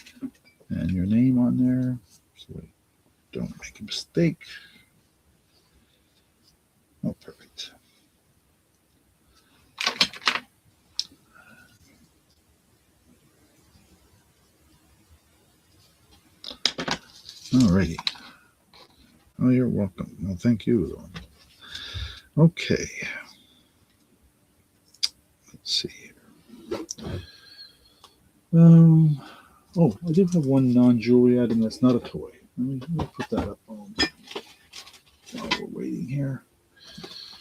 and your name on there, so we don't make a mistake. Oh, perfect. Alrighty. Oh, you're welcome. Well, thank you. Okay. Let's see here. Oh, I do have one non-jewelry item that's not a toy. Let me put that up while we're waiting here.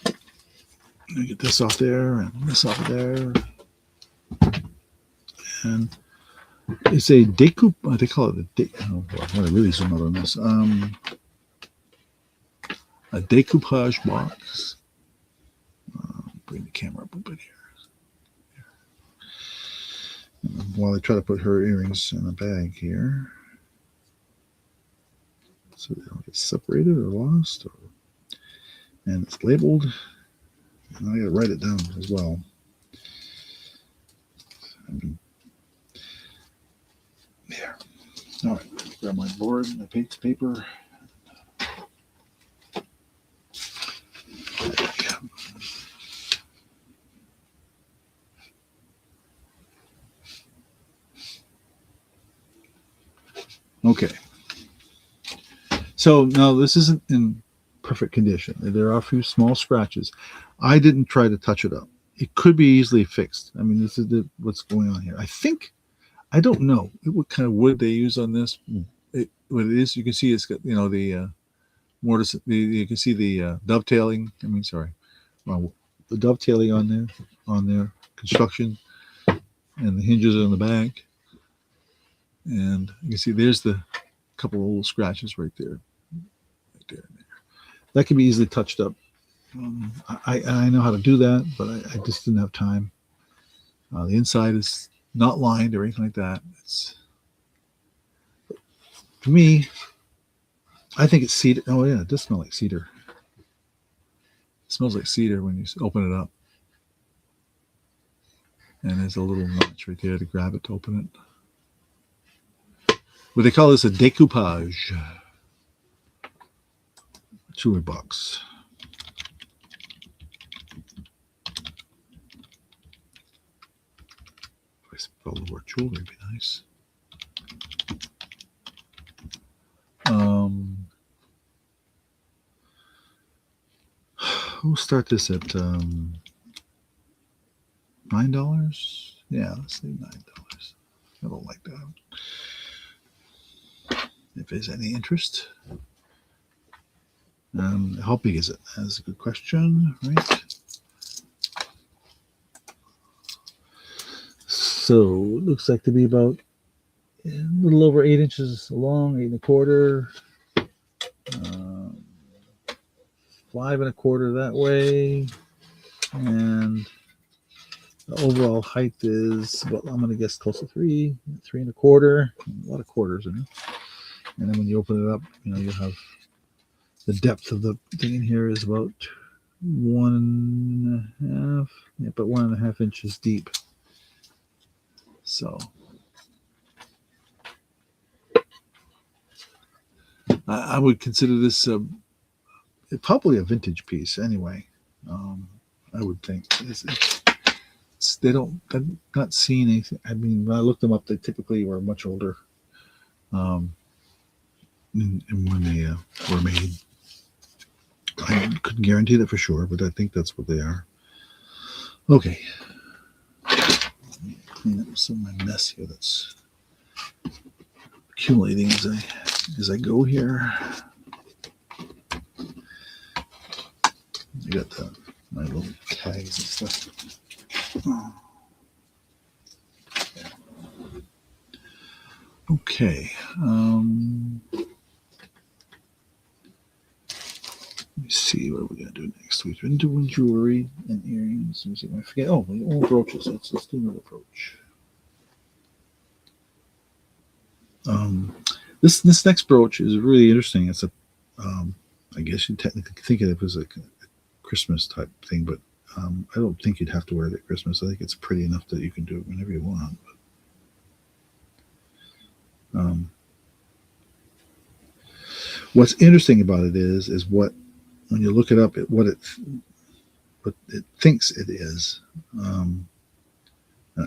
Let me get this off there and this off there. And it's a decoup. They call it oh boy, I'm gonna really zoom out on this. A decoupage box. Bring the camera up a bit here. While I try to put her earrings in a bag here, so they don't get separated or lost. And it's labeled, and I got to write it down as well. There. All right, grab my board, my paper. Okay. So now this isn't in perfect condition. There are a few small scratches. I didn't try to touch it up. It could be easily fixed. I mean, this is what's going on here. I don't know what kind of wood they use on this. What it is, you can see it's got, the mortise. You can see the dovetailing. The dovetailing on their construction, and the hinges on the back. And you can see there's the couple of little scratches right there. That can be easily touched up. I know how to do that, but I just didn't have time. The inside is not lined or anything like that. For me, I think it's cedar. Oh yeah, it does smell like cedar. It smells like cedar when you open it up. And there's a little notch right there to grab it to open it. What they call this a decoupage. Jewelry box. If I spell the word jewelry, it'd be nice. We'll start this at $9. Yeah, let's say $9. I don't like that. If there's any interest. How big is it? That's a good question, right? So it looks like to be about a little over 8 inches long, 8 1/4, 5 1/4 that way, and the overall height is, well, I'm going to guess close to 3 1/4. A lot of quarters in it. And then when you open it up, you'll have the depth of the thing in here is about 1.5, about 1.5 inches deep. So I would consider this probably a vintage piece anyway. I would think I'm not seeing anything. I mean, when I looked them up, they typically were much older. And when they were made, I couldn't guarantee that for sure, but I think that's what they are. Okay. Clean up some of my mess here that's accumulating as I go here. I got my little tags and stuff. Okay. Let me see what we're gonna do next. We've been doing jewelry and earrings. Let me see if I forget. Oh, all brooches. Let's do another brooch. This next brooch is really interesting. It's a, I guess you technically think of it as a Christmas type thing, but I don't think you'd have to wear it at Christmas. I think it's pretty enough that you can do it whenever you want. But, what's interesting about it is what when you look it up, what it thinks it is.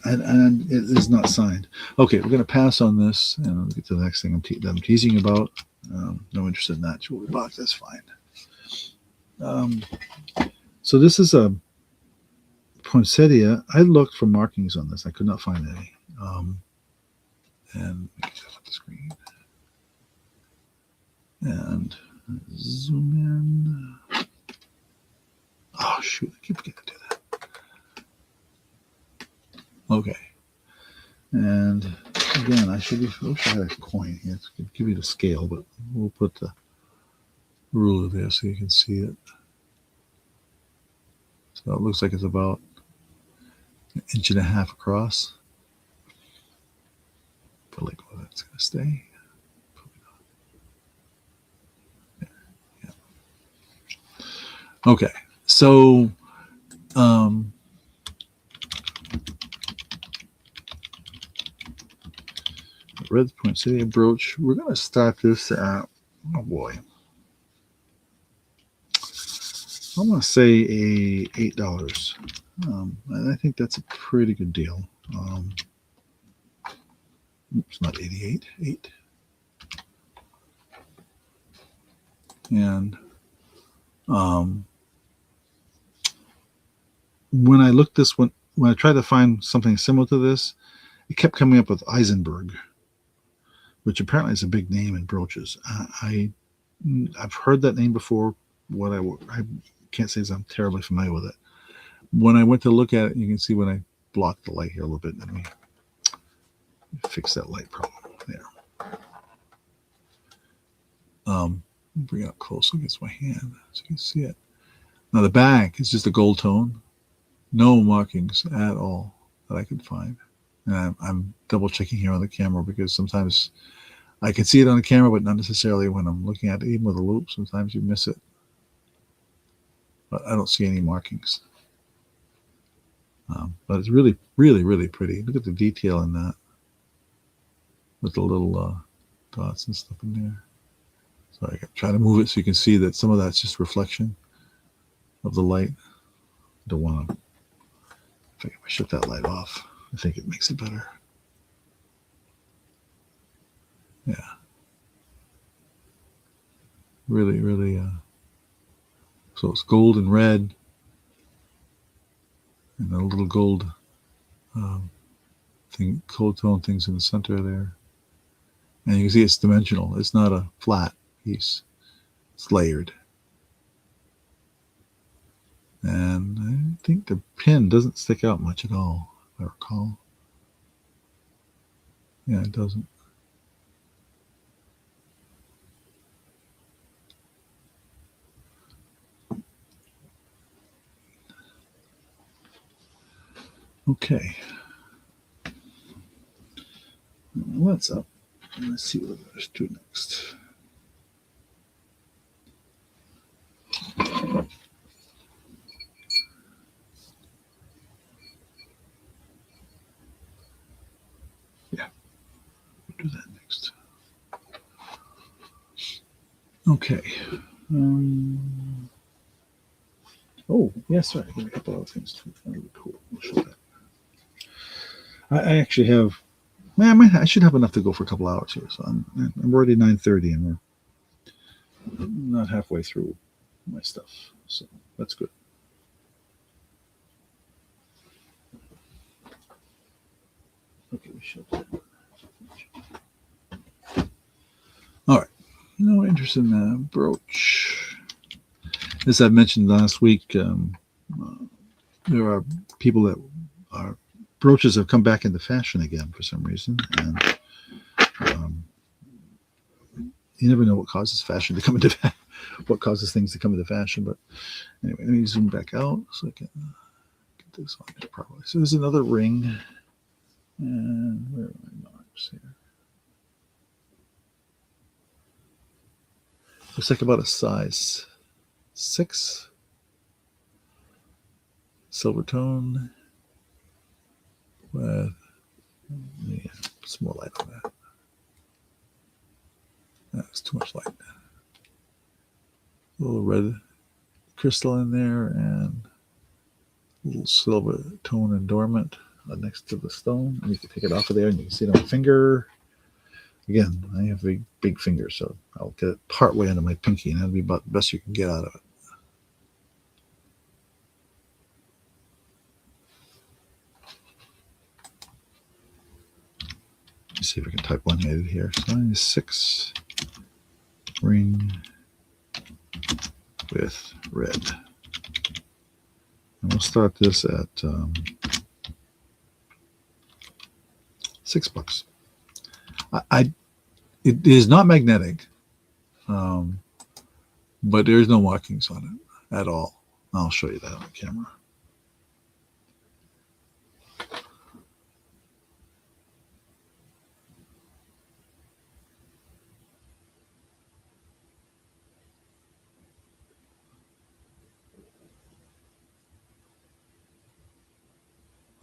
And it is not signed. Okay, we're going to pass on this, and I'll get to the next thing I'm teasing about. No interest in that jewelry box. That's fine. So this is a poinsettia. I looked for markings on this. I could not find any. And get that off the screen. And zoom in. Oh shoot! I keep forgetting to do that. Okay, and again, I wish I had a coin here to give you the scale, but we'll put the ruler there so you can see it. So it looks like it's about 1.5 inches across. But like, well, that's gonna stay. Yeah. Okay, so. Red poinsettia brooch. We're going to start this at, oh boy, I'm going to say $8. And I think that's a pretty good deal. Oops, not 88, 8. And when I looked this one, when I tried to find something similar to this, it kept coming up with Eisenberg, which apparently is a big name in brooches. I've heard that name before. What I can't say is I'm terribly familiar with it. When I went to look at it, you can see when I blocked the light here a little bit. Let me fix that light problem there. Bring it up close against my hand so you can see it. Now the back is just a gold tone, no markings at all that I could find. And I'm double checking here on the camera because sometimes I can see it on the camera, but not necessarily when I'm looking at it, even with a loop. Sometimes you miss it. But I don't see any markings. But it's really, really, really pretty. Look at the detail in that with the little dots and stuff in there. So I try to move it so you can see that some of that's just reflection of the light. Don't want to, if I shut that light off, I think it makes it better. Yeah. Really, really, so it's gold and red and a little gold cold tone things in the center there. And you can see it's dimensional. It's not a flat piece. It's layered. And I think the pin doesn't stick out much at all, if I recall. Yeah, it doesn't. Okay. What's up? Let's see what we're going to do next. Yeah, we'll do that next. Okay. Oh, yes, sorry. I got a couple other things too. That'll be cool. We'll show that. I actually have. Man, I should have enough to go for a couple hours here. So I'm already 9:30, and we're not halfway through my stuff. So that's good. Okay, we should. All right. No interest in the brooch. As I mentioned last week, there are people that are brooches have come back into fashion again for some reason, and you never know what causes fashion to come into what causes things to come into fashion. But anyway, let me zoom back out so I can get this on here properly. So there's another ring. And where are my marks here? Looks like about a size 6 silver tone with some more light on that. That's too much light. A little red crystal in there and a little silver tone adornment next to the stone. And you can take it off of there and you can see it on my finger. Again, I have a big finger, so I'll get it part way under my pinky, and that'll be about the best you can get out of it. Let's see if I can type one-handed here. Size 6 ring with red. And we'll start this at $6. It is not magnetic, but there is no markings on it at all. I'll show you that on camera.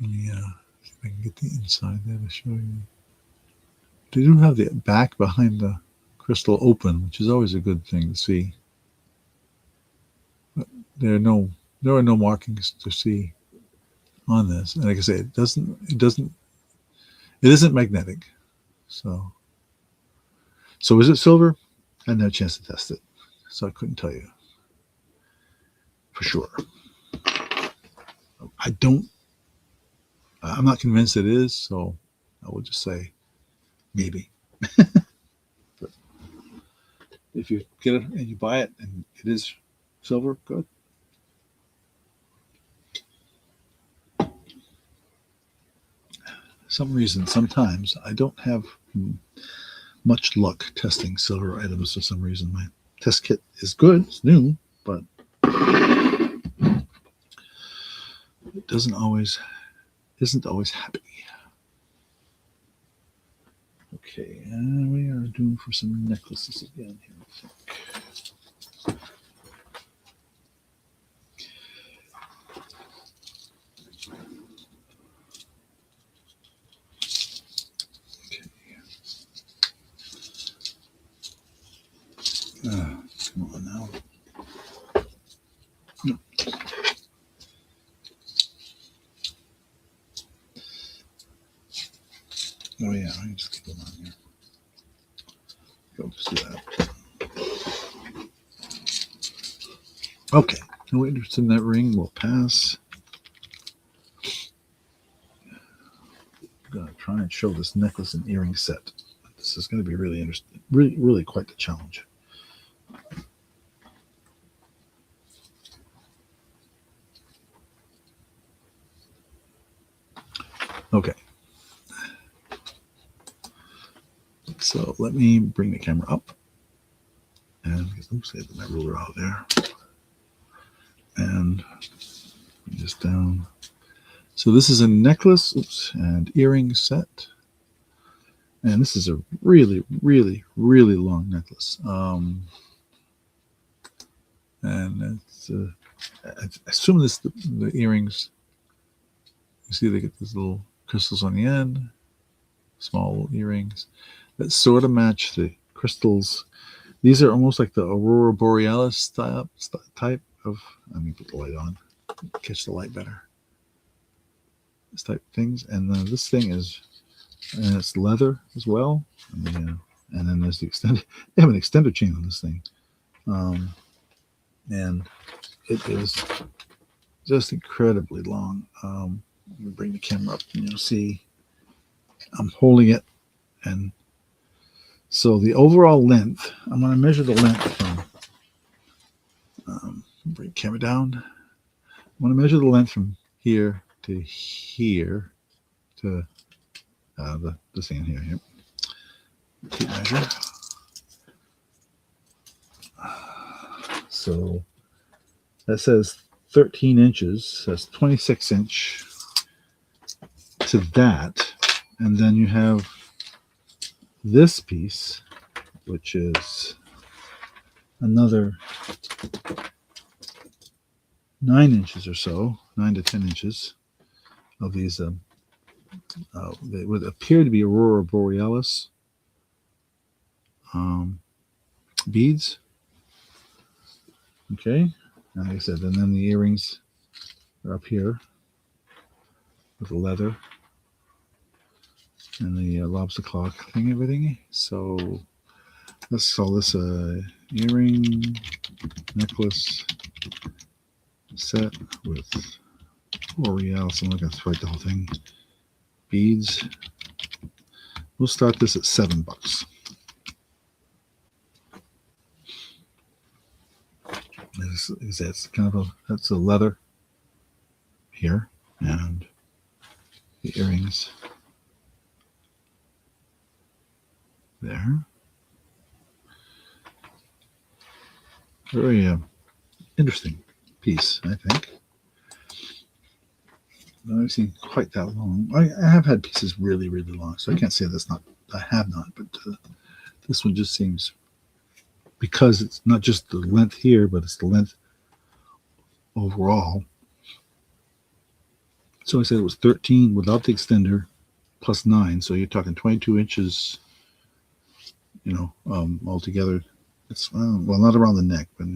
Yeah, see if I can get the inside there to show you. They do have the back behind the crystal open, which is always a good thing to see. But there are no markings to see on this. And like I say, it isn't magnetic. So is it silver? I had no chance to test it, so I couldn't tell you for sure. I'm not convinced it is, so I will just say maybe. But if you get it and you buy it and it is silver, good. Some reason, sometimes I don't have much luck testing silver items for some reason. My test kit is good, it's new, but it isn't always happy. Okay, and we are doing for some necklaces again here, I think. Come on now. No. Oh yeah, I can just keep them on here. I'll just do that. Okay, no interest in that ring. We'll pass. I'm gonna try and show this necklace and earring set. This is going to be really interesting. Really quite the challenge. Okay. So let me bring the camera up and oops, I had my ruler out there. And bring this down. So this is a necklace and earring set. And this is a really long necklace. And it's I assume the earrings, you see they get these little crystals on the end, small earrings that sort of match the crystals. These are almost like the Aurora Borealis type of, let me put the light on, catch the light better. This type of things. And this thing is, and it's leather as well. And then there's the extended, they have an extender chain on this thing. And it is just incredibly long. Let me bring the camera up and you'll see I'm holding it. And so the overall length, I'm going to measure the length from, bring the camera down. I'm going to measure the length from here to here to this thing here. Tape measure. So that says 13 inches. That's 26-inch to that. And then you have this piece, which is another 9 inches or so, 9 to 10 inches of these. They would appear to be Aurora Borealis beads. Okay, and like I said, and then the earrings are up here with the leather and the lobster claw thing, everything. So let's call this a earring necklace set with Borealis. I'm not going to write the whole thing. Beads. We'll start this at $7. It's kind of that's a leather here, and the earrings there. Very interesting piece, I think. I've never seen quite that long. I have had pieces really, really long, so I can't say that's not. I have not, but this one just seems, because it's not just the length here, but it's the length overall. So I said it was 13 without the extender, plus 9, so you're talking 22 inches. Altogether, it's well, not around the neck, but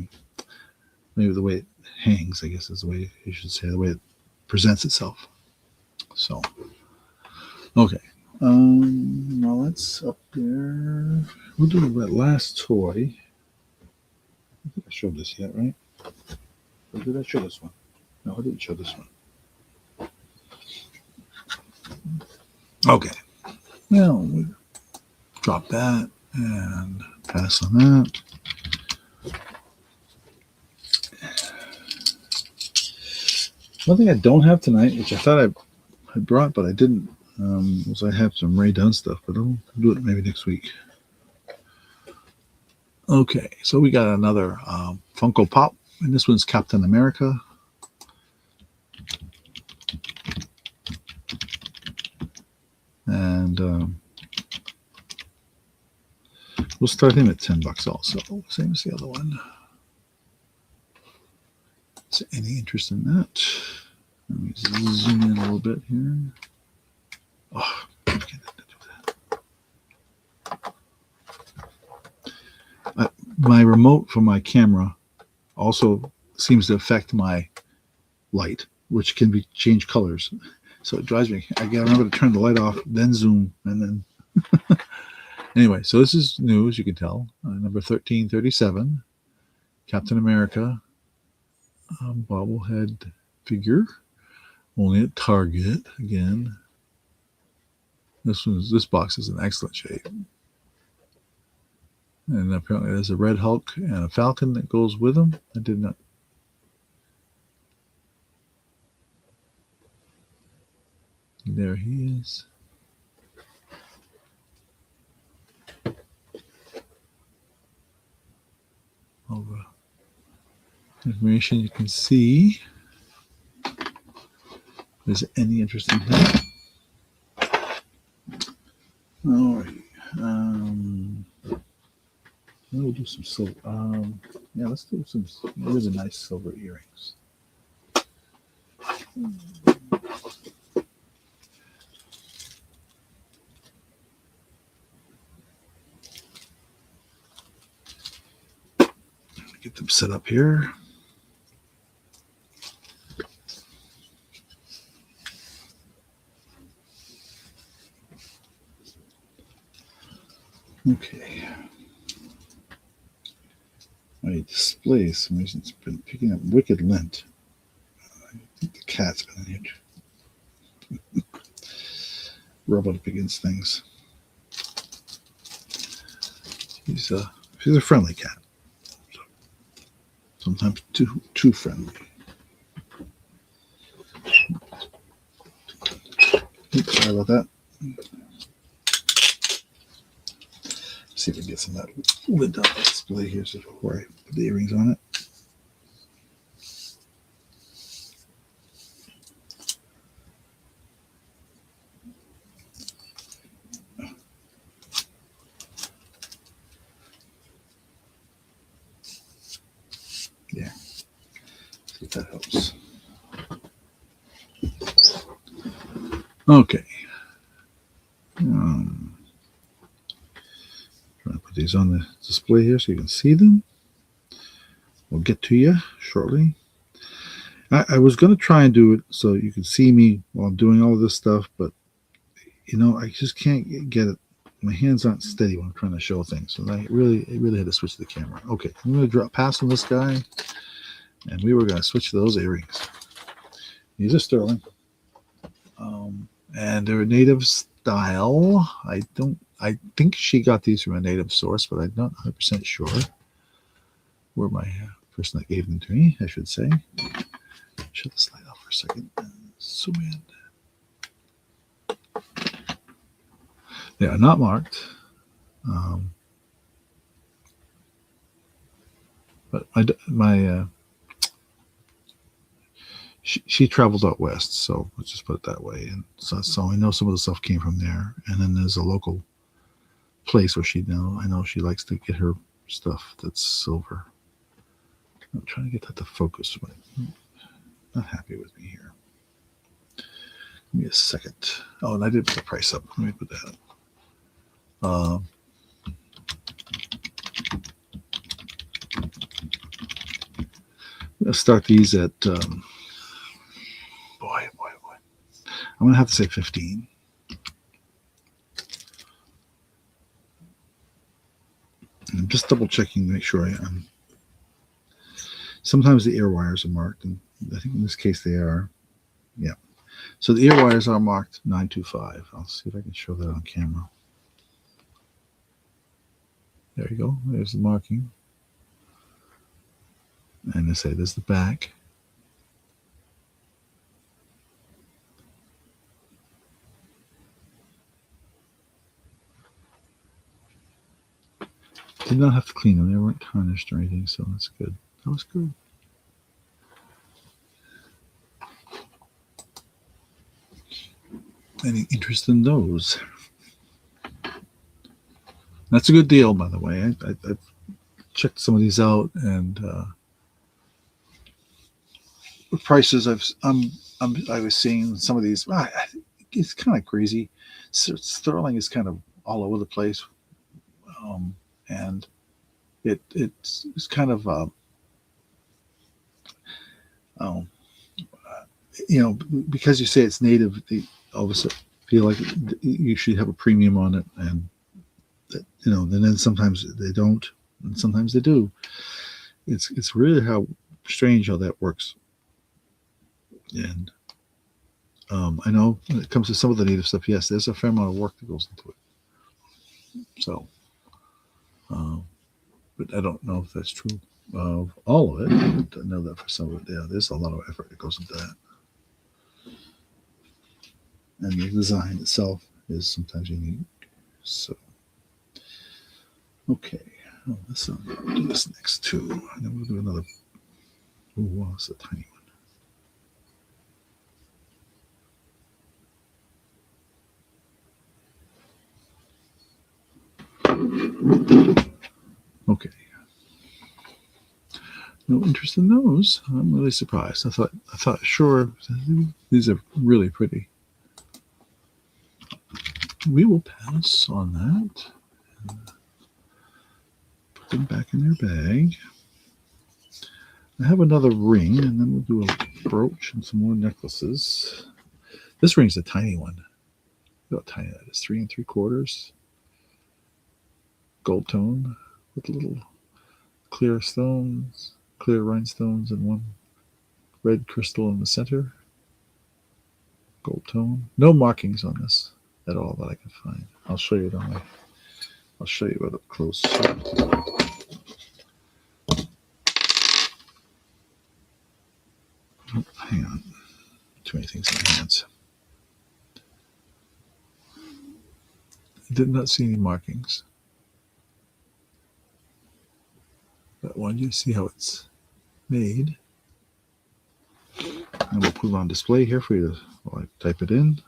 maybe the way it hangs, I guess is the way you should say, the way it presents itself. So, okay. Now that's up there. We'll do that last toy. I think I showed this yet, right? Or did I show this one? No, I didn't show this one. Okay. Well, we drop that and pass on that. One thing I don't have tonight, which I thought I had brought, but I didn't, was I have some Ray Dunn stuff, but I'll do it maybe next week. Okay, so we got another Funko Pop, and this one's Captain America. And we'll start him at $10 also, same as the other one. Is there any interest in that? Let me zoom in a little bit here. Oh, I can't do that. My remote for my camera also seems to affect my light, which can be change colors. So it drives me. I gotta remember to turn the light off, then zoom, and then. Anyway, so this is new, as you can tell. Number 1337, Captain America bobblehead figure, only at Target again. This box is in excellent shape. And apparently there's a Red Hulk and a Falcon that goes with them. I did not. There he is. All the information you can see. If there's any interest in that. All right. We'll do some silver. Yeah, let's do some really nice silver earrings. Get them set up here. Okay. My display, for some reason, it's been picking up wicked lint. I think the cat's been in here. Rub up against things. She's a friendly cat. Sometimes too friendly. Oops, sorry about that. See if we can get some of that lid on the display here before I put the earrings on it. Okay. Um, Trying to put these on the display here so you can see them. We'll get to you shortly. I was going to try and do it so you can see me while I'm doing all of this stuff, but I just can't get it. My hands aren't steady when I'm trying to show things, so I really had to switch the camera. Okay, I'm going to drop past on this guy, and we were going to switch to those earrings. These are sterling, and they're native style. I think she got these from a native source, but I'm not 100% sure. Where my person that gave them to me, I should say. Shut this light off for a second. Zoom in. They are not marked. But she traveled out west, so let's just put it that way. And so I know some of the stuff came from there. And then there's a local place where I know she likes to get her stuff that's silver. I'm trying to get that to focus, but not happy with me here. Give me a second. Oh, and I did put the price up. Let me put that up. Let's start these at boy. I'm gonna have to say 15. And I'm just double checking to make sure I'm. Sometimes the ear wires are marked, and I think in this case they are. Yeah. So the ear wires are marked 925. I'll see if I can show that on camera. There you go. There's the marking. And I say there's the back. Did not have to clean them. They weren't tarnished or anything, so that's good. That was good. Any interest in those? That's a good deal, by the way. I've checked some of these out, and the prices I was seeing some of these. It's kind of crazy. Sterling is kind of all over the place, and it's kind of um, because you say it's native, they all of a sudden feel like you should have a premium on it, and and then sometimes they don't, and sometimes they do. It's really how strange how that works. And I know when it comes to some of the native stuff, yes, there's a fair amount of work that goes into it. So, but I don't know if that's true of all of it. I know that for some of it, yeah, there's a lot of effort that goes into that. And the design itself is sometimes unique. So, okay, do this next too, and then we'll do another. Oh, wow, it's a tiny one. Okay. No interest in those. I'm really surprised. I thought, sure, these are really pretty. We will pass on that. Put them back in their bag. I have another ring, and then we'll do a brooch and some more necklaces. This ring's a tiny one. Look how tiny that is. 3 3/4. Gold tone with little clear stones, clear rhinestones, and one red crystal in the center. Gold tone. No markings on this at all that I can find. I'll show you it I'll show you it up close. Oh, hang on. Too many things in my hands. I did not see any markings. But I wanted you to see how it's made. And we'll put it on display here for you to while I type it in.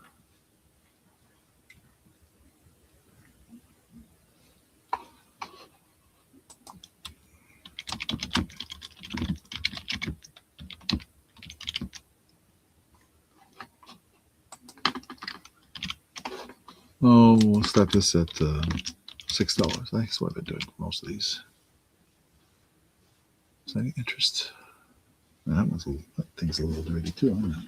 Oh, we'll start this at $6. I think that's what I've been doing for most of these. Is that any interest? That thing's a little dirty too, isn't it?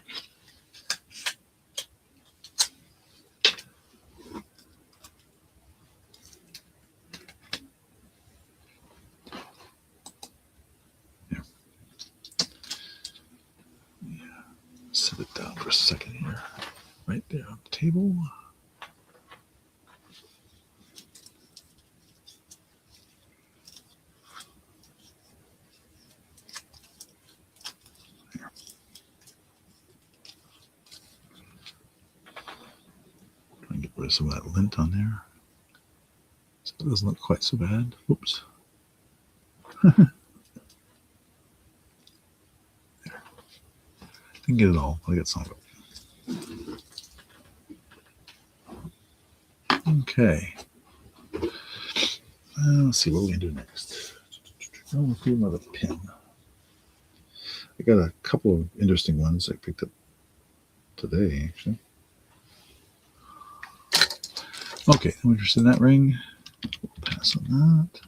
Set it down for a second here. Right there on the table. There. Try and get rid of some of that lint on there. So it doesn't look quite so bad. Oops. There. I can get it all. I'll get some of it. Okay. Let's see what we can do next. I'll do another pin. I got a couple of interesting ones I picked up today, actually. Okay, I'm interested in that ring. We'll pass on that.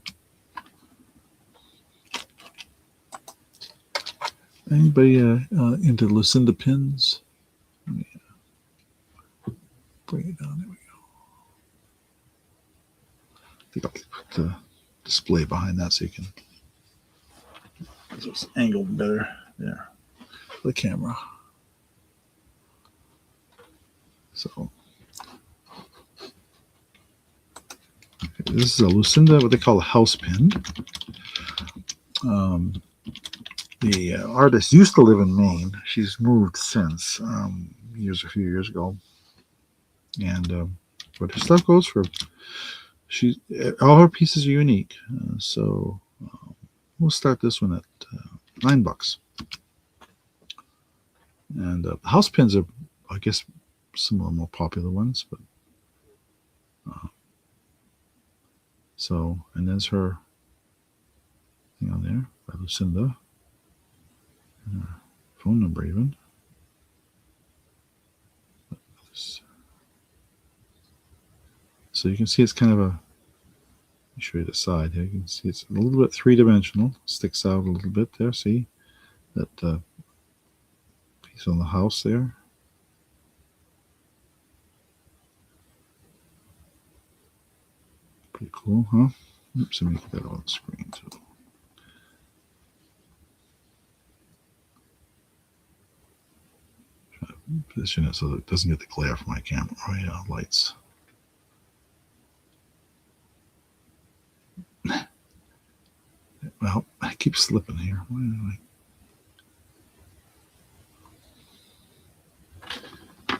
Anybody into Lucinda pins? Yeah. Bring it down. There we go. I think I'll put the display behind that so you can. So it's angled better there. The camera. So this is a Lucinda, what they call a house pin. The artist used to live in Maine. She's moved since a few years ago, and but her stuff goes for. All her pieces are unique, so we'll start this one at $9. And house pins are, I guess, some of the more popular ones, but so, and there's her thing on there by Lucinda, and her phone number even. So you can see it's kind of a. Let me show you the side here. You can see it's a little bit three-dimensional. Sticks out a little bit there. See that piece on the house there. Pretty cool, huh? Oops, let me get that on the screen too. Try to position it so that it doesn't get the glare from my camera lights. Well, I keep slipping here. Why am I?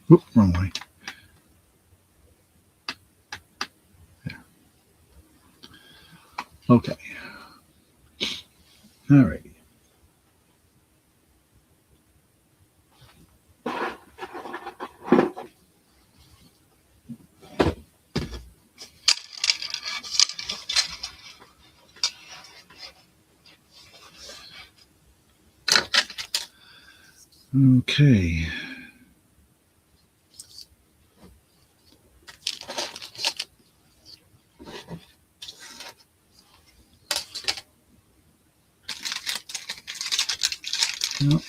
Whoop, wrong way. There. Okay. All right. Okay. Well,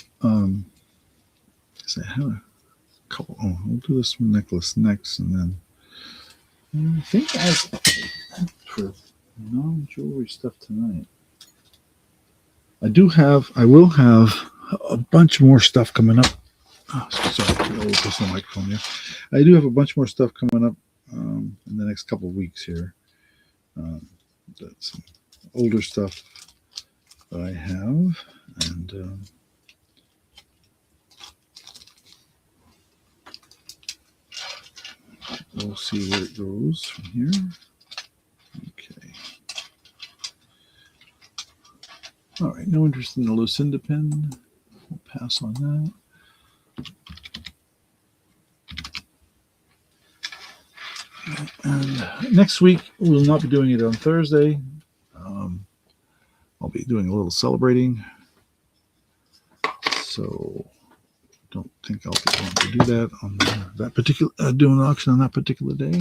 I have a couple. Oh, we'll do this necklace next, and then I think for non-jewelry stuff tonight. I will have a bunch more stuff coming up. Oh, sorry, I'll put the microphone here. I do have a bunch more stuff coming up in the next couple of weeks here. That's some older stuff that I have, and we'll see where it goes from here. Okay. All right, no interest in the Lucinda pin. We'll pass on that. And next week, we'll not be doing it on Thursday. I'll be doing a little celebrating. So don't think I'll be able to do that on that particular do an auction on that particular day.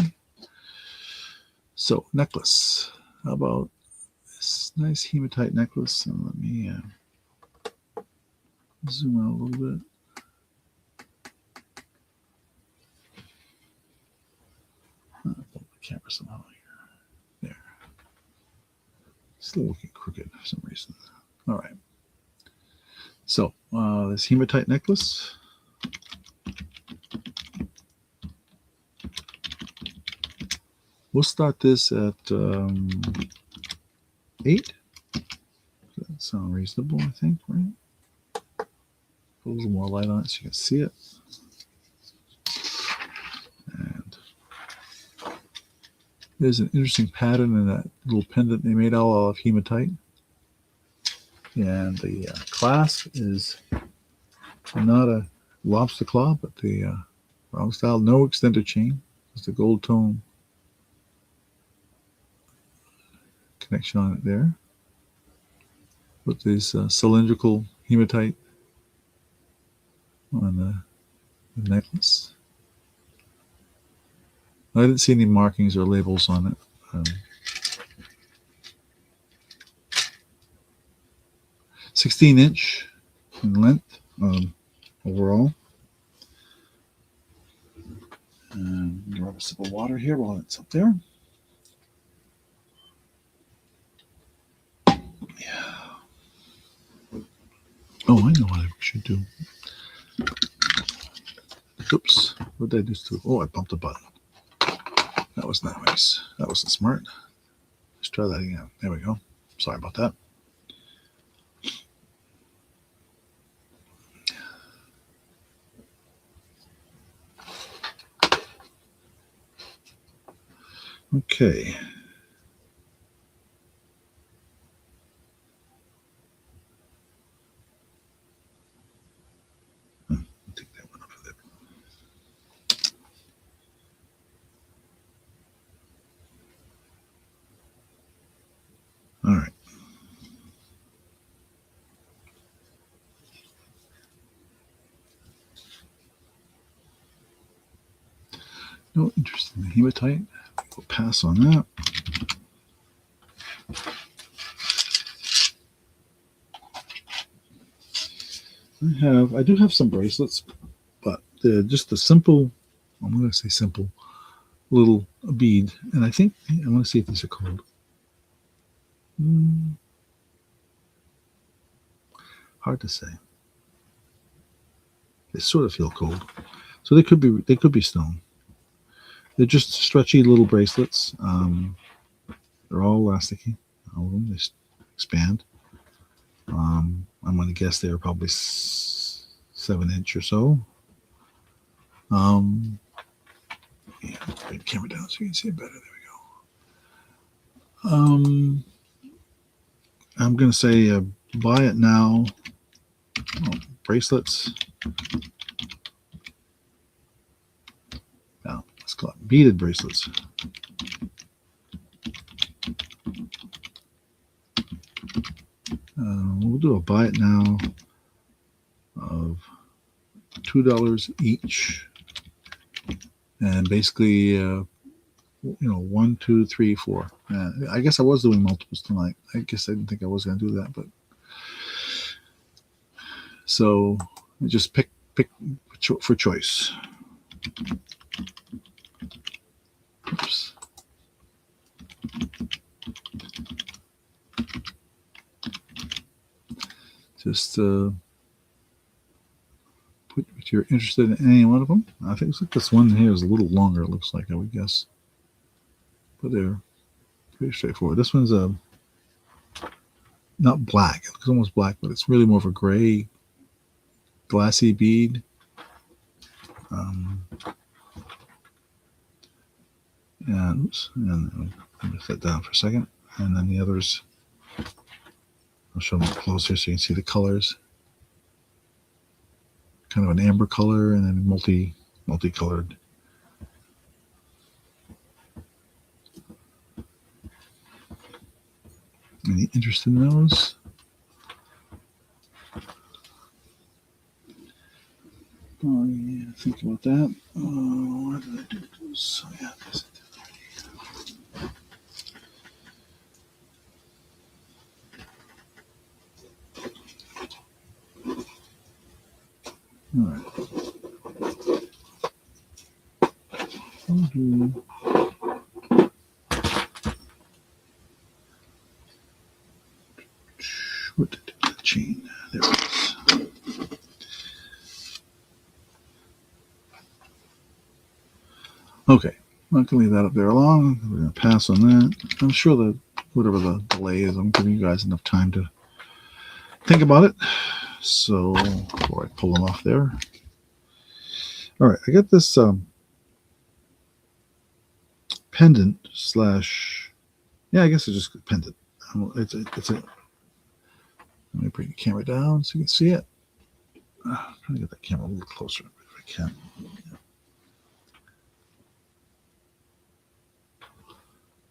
So necklace. How about this nice hematite necklace? And let me zoom out a little bit. I'll pull the camera somehow here. There. Still looking crooked for some reason. All right. So this hematite necklace. We'll start this at 8. Does that sound reasonable, I think, right? Put a little more light on it so you can see it. And there's an interesting pattern in that little pendant they made all of hematite. And the clasp is not a lobster claw, but the wrong style, no extender chain. It's the gold tone connection on it there. With this cylindrical hematite on the necklace. I didn't see any markings or labels on it. 16-inch in length overall. And grab a sip of water here while it's up there. Yeah. Oh, I know what I should do. Oops. What did I do to? Oh, I bumped a button. That was not nice. That wasn't smart. Let's try that again. There we go. Sorry about that. Okay. I'll take that one off of there. All right. No interest in the hematite. We'll pass on that. I do have some bracelets, but they're just a simple, I'm going to say simple, little bead. And I think, I want to see if these are cold. Hard to say. They sort of feel cold. So they could be stone. They're just stretchy little bracelets. They're all elasticy. All of them, they expand. I'm going to guess they're probably 7-inch or so. Yeah, bring the camera down so you can see it better. There we go. I'm going to say buy it now. Bracelets. Now, let's call it beaded bracelets. We'll do a buy it now of $2 each, and basically, 1, 2, 3, 4. I guess I was doing multiples tonight. I guess I didn't think I was going to do that, but so just pick for choice. Oops. Just put if you're interested in any one of them. I think this one here is a little longer, it looks like, I would guess. But they're pretty straightforward. This one's not black. It looks almost black, but it's really more of a gray, glassy bead. And let me set that down for a second. And then the others, I'll show them up closer so you can see the colors. Kind of an amber color and then multicolored. Any interest in those? me think about that. Where did I do this? Oh, yeah, this. All right. What did the chain? There it is. Okay, I'm not going to leave that up there long. We're going to pass on that. I'm sure that whatever the delay is, I'm giving you guys enough time to think about it. So before I pull them off there. All right, I got this pendant slash, yeah, I guess it's just pendant. It's a. Let me bring the camera down so you can see it. I'm trying to get that camera a little closer if I can.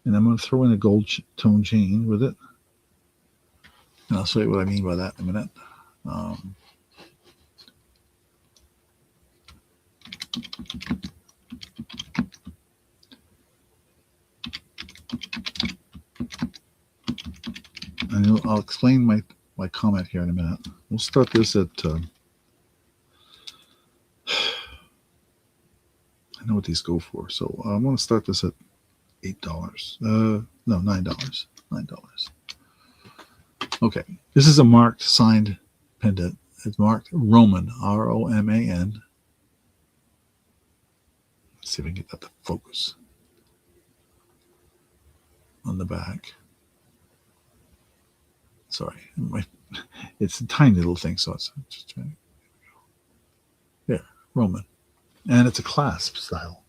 And I'm going to throw in a gold tone chain with it. And I'll show you what I mean by that in a minute. And I'll explain my comment here in a minute. We'll start this at, I know what these go for. So I'm going to start this at $8. No, $9. $9. Okay. This is a marked signed pendant. It's marked Roman, R-O-M-A-N. Let's see if I can get that to focus on the back. Sorry, it's a tiny little thing, so it's just trying to, there, Roman, and it's a clasp style.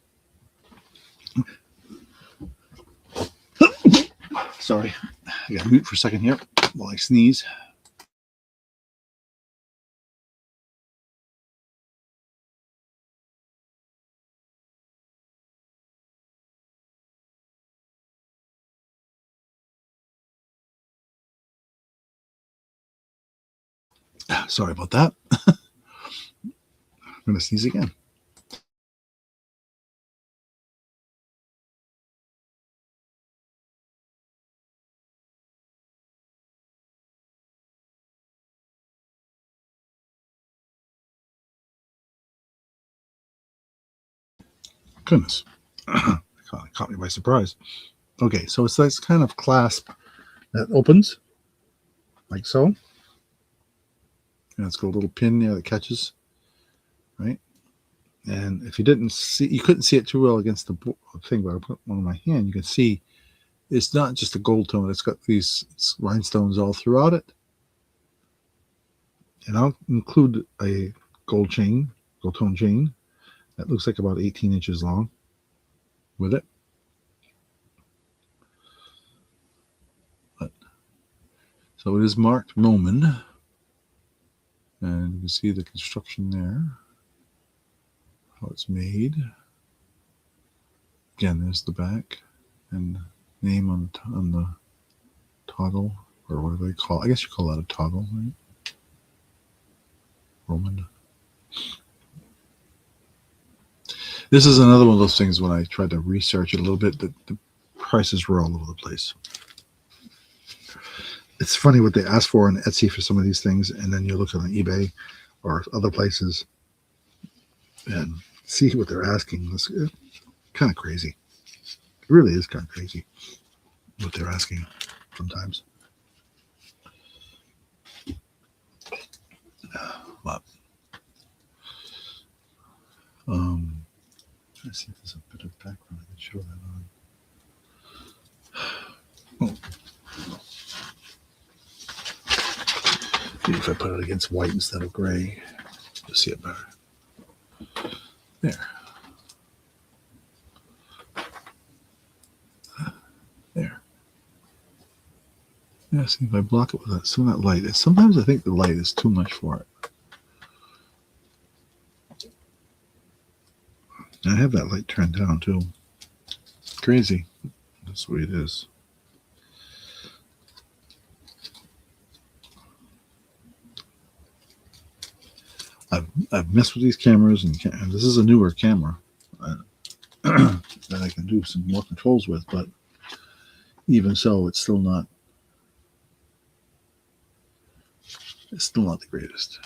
Sorry, I got to mute for a second here while I sneeze. Sorry about that. I'm going to sneeze again. Goodness. Caught me by surprise. Okay, so it's this kind of clasp that opens like so. And it's got a little pin there that catches, right? And if you didn't see, you couldn't see it too well against the thing, but I put one in my hand, you can see it's not just a gold tone. It's got these rhinestones all throughout it. And I'll include a gold tone chain that looks like about 18 inches long with it. So it is marked Roman. And you can see the construction there, how it's made. Again, there's the back and name on the toggle, or whatever they call it. I guess you call that a toggle, right? Roman. This is another one of those things when I tried to research it a little bit, that the prices were all over the place. It's funny what they ask for on Etsy for some of these things, and then you look on eBay or other places and see what they're asking. It's kind of crazy. It really is kind of crazy what they're asking sometimes. But let's see if there's a bit of background I can show that on. Oh. Maybe if I put it against white instead of gray, you'll see it better. There. There. Yeah, see if I block it with some of that light. Sometimes I think the light is too much for it. I have that light turned down too. Crazy. That's the way it is. I've mess with these cameras, and this is a newer camera that I can do some more controls with, but even so, it's still not the greatest.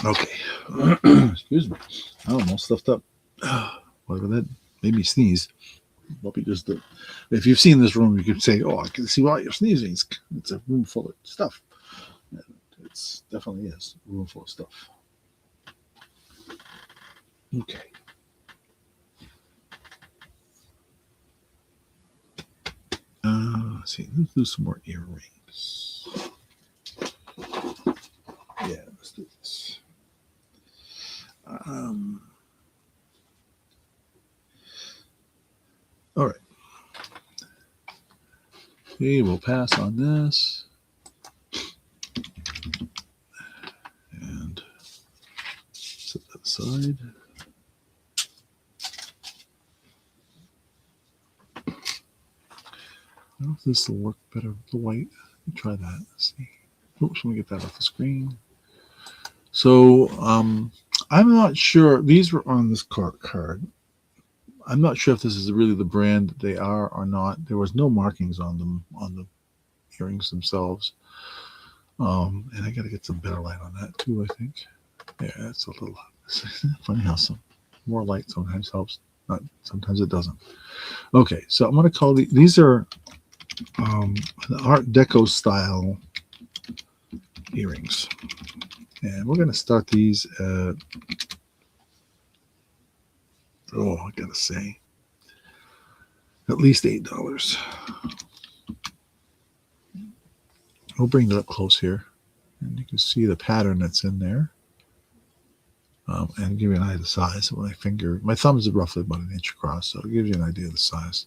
Okay. Excuse me. I'm almost stuffed up. Whatever that made me sneeze. What we just did. If you've seen this room, you could say, "Oh, I can see why you're sneezing. It's a room full of stuff." It definitely is a room full of stuff. Okay. Let's see. Let's do some more earrings. Yeah, let's do this. All right. Okay, we'll pass on this. And set that aside. I don't know if this will work better with the white. Let me try that. Let's see. Oops, let me get that off the screen. So I'm not sure. These were on this card. I'm not sure if this is really the brand that they are or not. There was no markings on them, on the earrings themselves. And I got to get some better light on that too, I think. Yeah, it's a little funny how some more light sometimes helps. Sometimes it doesn't. Okay, so I'm going to call these are the Art Deco style earrings. And we're going to start these at, I got to say, at least $8. We'll bring it up close here. And you can see the pattern that's in there. And give you an idea of the size of my finger. My thumb is roughly about 1 inch across, so it gives you an idea of the size.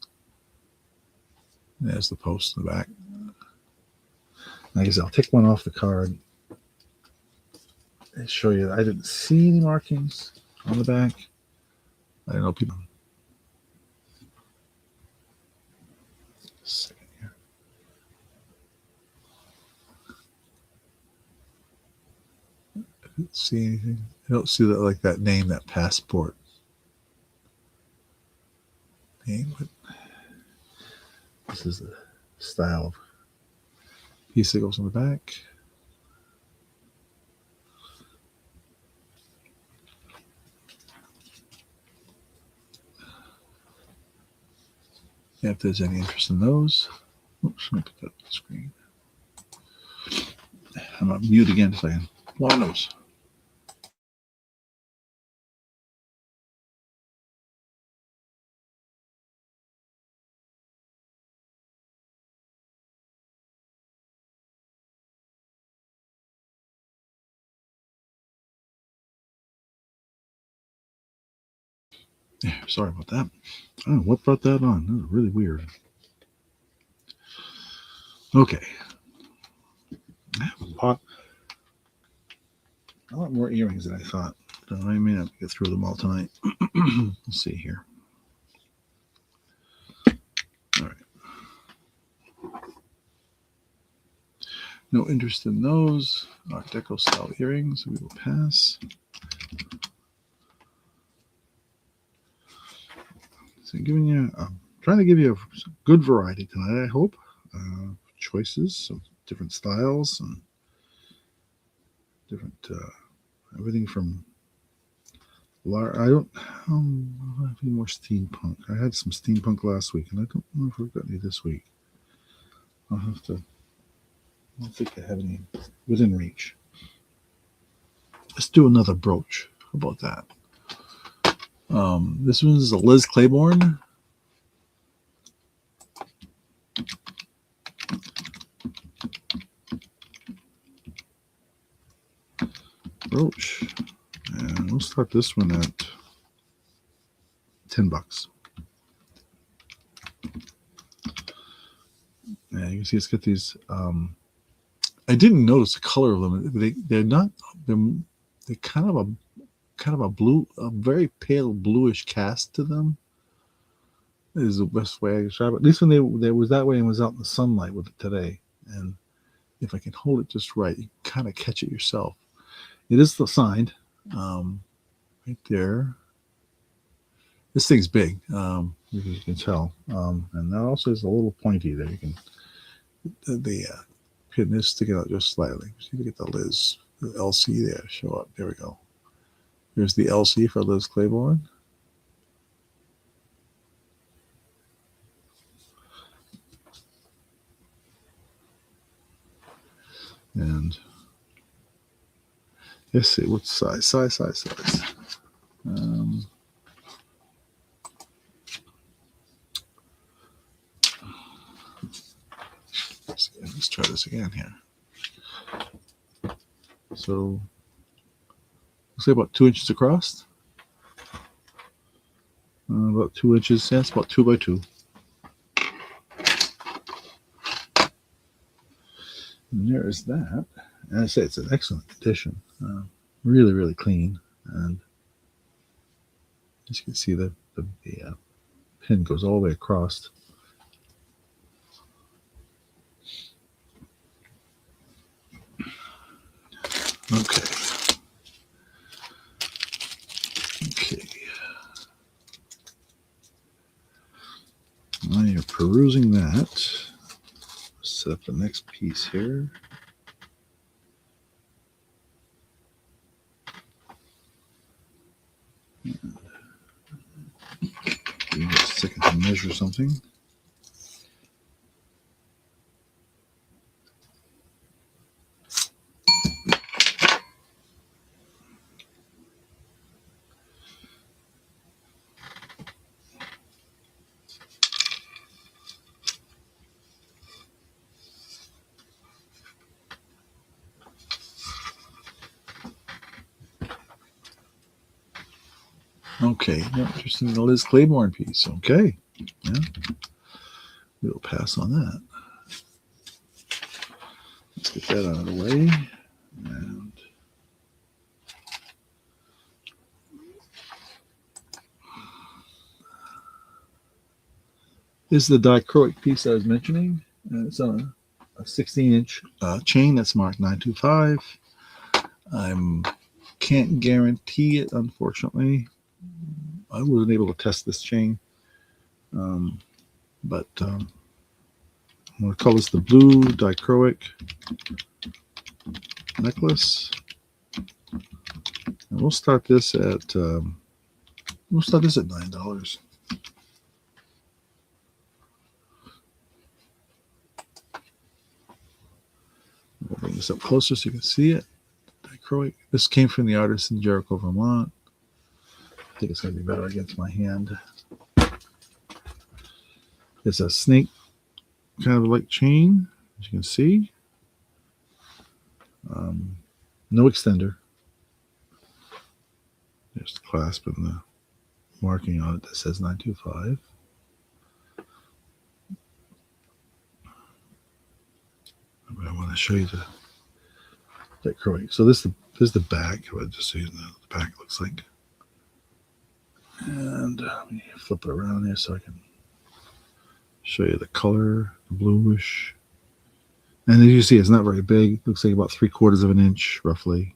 There's the post in the back. Like I said, I'll take one off the card and show you that I didn't see any markings on the back. I don't know people. Second here. I didn't see anything. I don't see that, like that name, that passport name. But this is the style of piece that goes on the back. Yeah, if there's any interest in those. Oops, let me put that on the screen. I'm on mute again so I can blow my nose. Yeah, sorry about that. I don't know what brought that on. That was really weird. Okay. I bought a lot more earrings than I thought. So I may not get through them all tonight. Let's see here. All right. No interest in those. Art Deco style earrings. We will pass. So trying to give you a good variety tonight, I hope. Choices of different styles and different everything from I don't have any more steampunk. I had some steampunk last week, and I don't know if I've got any this week. I'll have to. I don't think I have any within reach. Let's do another brooch. How about that? This one is a Liz Claiborne. Brooch. And we'll start this one at $10. Yeah, you can see it's got these. I didn't notice the color of them. They're not. They're kind of a blue, a very pale bluish cast to them. is the best way I describe it. At least when they was that way and was out in the sunlight with it today. And if I can hold it just right, you can kind of catch it yourself. It is signed right there. This thing's big, as you can tell. And that also is a little pointy there. You can the pin is sticking out just slightly. See if you get the Liz, the LC there show up. There we go. Here's the LC for Liz Claiborne. And let's see what size. Let's try this again here. So looks like about 2 inches across. About 2 inches. Yeah, it's about 2 by 2. And there is that. And I say it's an excellent condition. Really, really clean. And as you can see, the pin goes all the way across. Okay. While you're perusing that, set up the next piece here. Give me a second to measure something. Okay, interesting. The Liz Claiborne piece. Okay, yeah, we'll pass on that. Let's get that out of the way. And this is the dichroic piece I was mentioning. It's on a 16-inch chain that's marked 925. I can't guarantee it, unfortunately. I wasn't able to test this chain, but I'm going to call this the blue dichroic necklace, and we'll start this at $9. We'll bring this up closer so you can see it. Dichroic. This came from the artist in Jericho, Vermont. I think it's going to be better against my hand. It's a snake kind of like chain, as you can see. No extender. There's the clasp and the marking on it that says 925. But I want to show you the dichroic. So this is the back. Just so you know what the back looks like. And let me flip it around here so I can show you the color, the bluish. And as you see, it's not very big. It looks like about 3/4 of an inch, roughly,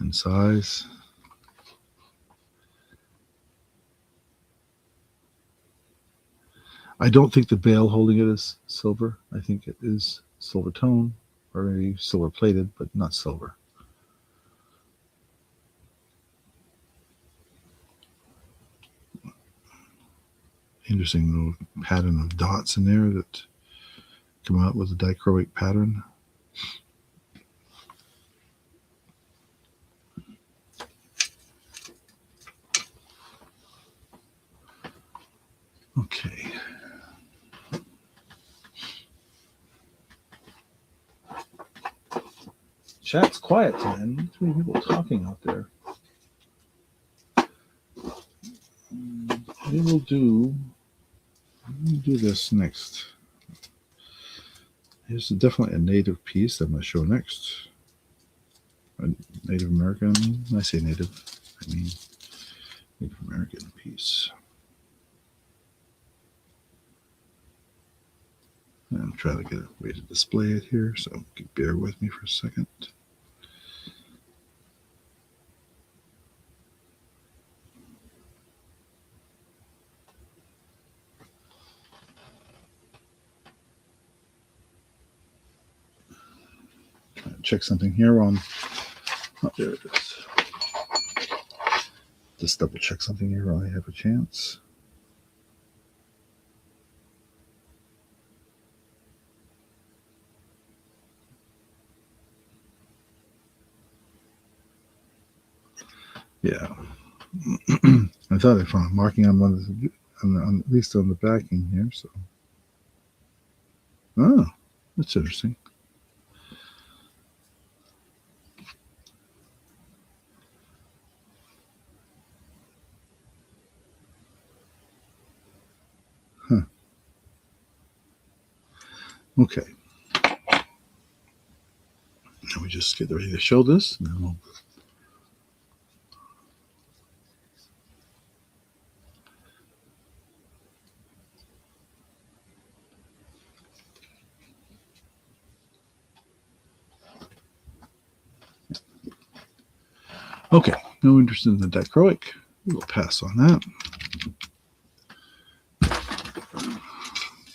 in size. I don't think the bale holding it is silver. I think it is silver tone, or maybe silver plated, but not silver. Interesting little pattern of dots in there that come out with a dichroic pattern. Okay. Chat's quiet tonight. Too many people talking out there. We will do this next. Here's definitely a native piece that I'm going to show next. A Native American. When I say native, I mean Native American piece. I'm trying to get a way to display it here, so bear with me for a second. Trying to check something here on. Oh, there it is. Just double check something here while I have a chance. Yeah. I thought I found a marking on one of the, on, at least on the backing here. So, oh, that's interesting. Huh. Okay. Now we just get ready to show this. And then we'll okay, no interest in the dichroic. We'll pass on that.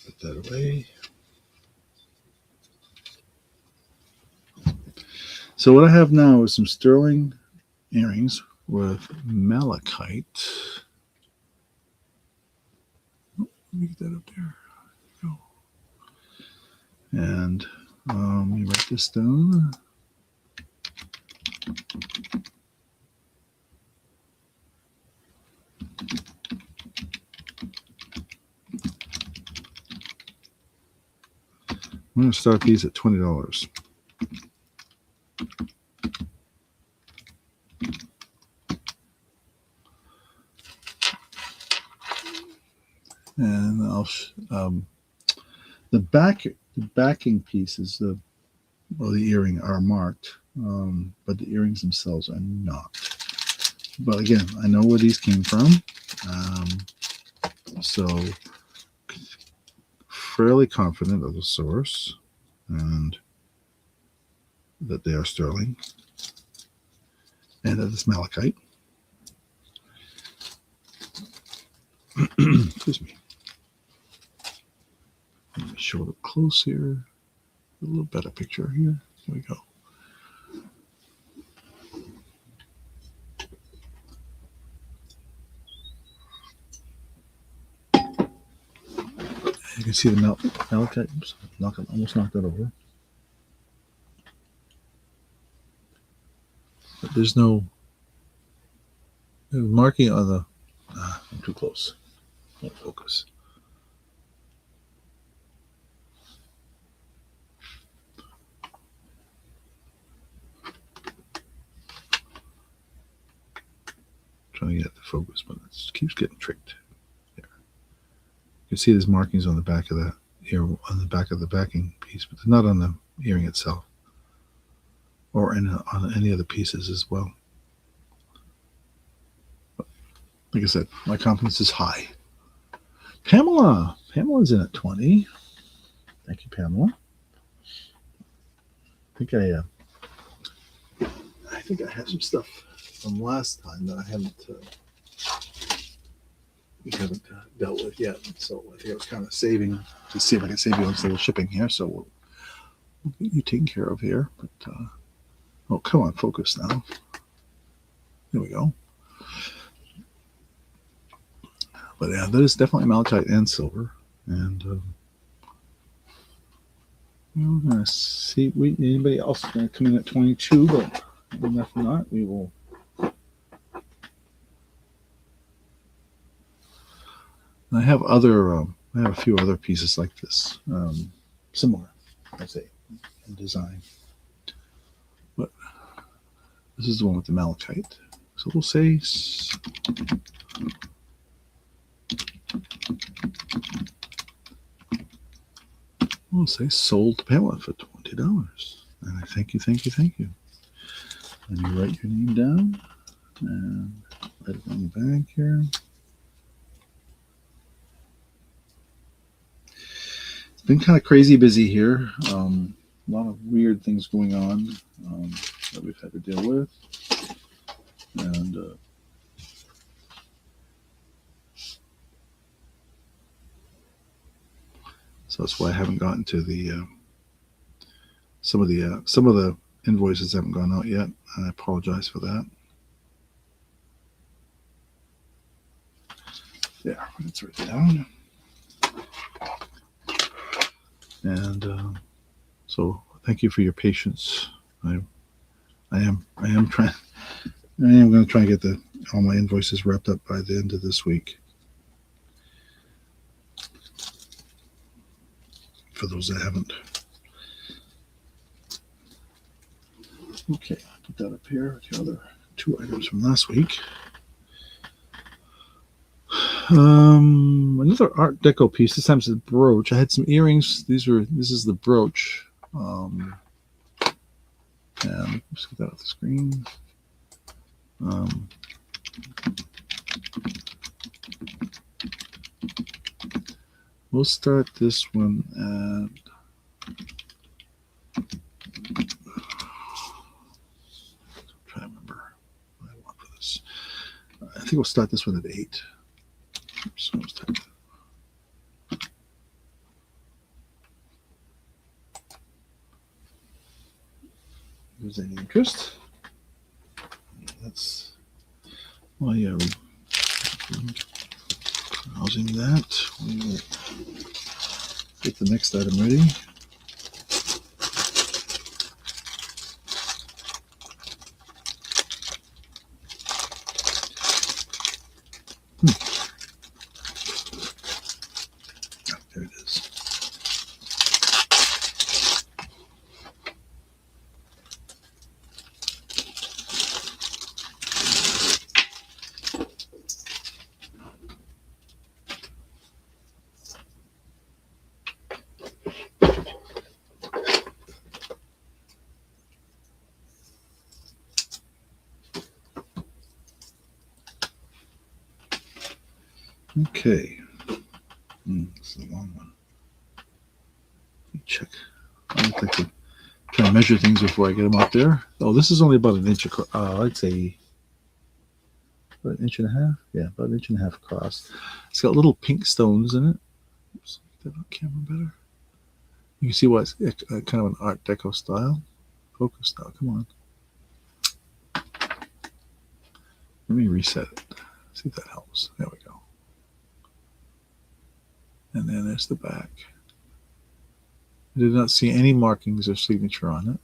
Put that away. So what I have now is some sterling earrings with malachite. Oh, let me get that up there. Go. And let me write this down. I'm going to start these at $20. And I'll the backing pieces, the earring are marked, but the earrings themselves are not. But again, I know where these came from, so fairly confident of the source and that they are sterling and that it's malachite. Excuse me. Let me show it up close here. A little better picture here. There we go. You can see the malachite. Oops, almost knocked that over. But there's no marking on the. I'm too close. Won't focus. Trying to get the focus, but it keeps getting tricked. There. You can see there's markings on the back of the ear, on the back of the backing piece, but they're not on the earring itself, or on any of the pieces as well. But like I said, my confidence is high. Pamela's in at 20. Thank you, Pamela. I think I have some stuff from last time that we haven't dealt with yet. So I think I was kind of saving to see if I can save you on a little shipping here. So we'll get you taken care of here. But oh, come on, focus now. There we go. But yeah, that is definitely malachite and silver. And we're going to see anybody else going to come in at 22, but if not, we will. I have a few other pieces like this, similar, I say, in design. But this is the one with the malachite. So we'll say sold to Pamela for $20. And I thank you. Let me write your name down and write it on the back here. been kind of crazy busy here. A lot of weird things going on that we've had to deal with. And so that's why I haven't gotten to the some of the invoices haven't gone out yet. And I apologize for that. Yeah, let's write it down. And so thank you for your patience. I am trying. I am going to try and get all my invoices wrapped up by the end of this week. For those that haven't. Okay, put that up here. The other 2 items from last week. Another Art Deco piece. This time it's a brooch. I had some earrings. This is the brooch. And let's get that off the screen. We'll start this one at. I'm trying to remember what I want for this. I think we'll start this one at 8. So let's type that. There's any interest? That's yeah. Browsing that. We will get the next item ready. There it is. Okay. This is a long one. Let me check. I like to try to measure things before I get them out there. Oh, this is only about an inch across. I'd say about an inch and a half. Yeah, about an inch and a half across. It's got little pink stones in it. Oops, get that on camera better. You can see why it's kind of an Art Deco style. Focus style. Come on. Let me reset it. See if that helps. There we go. And then there's the back. I did not see any markings or signature on it.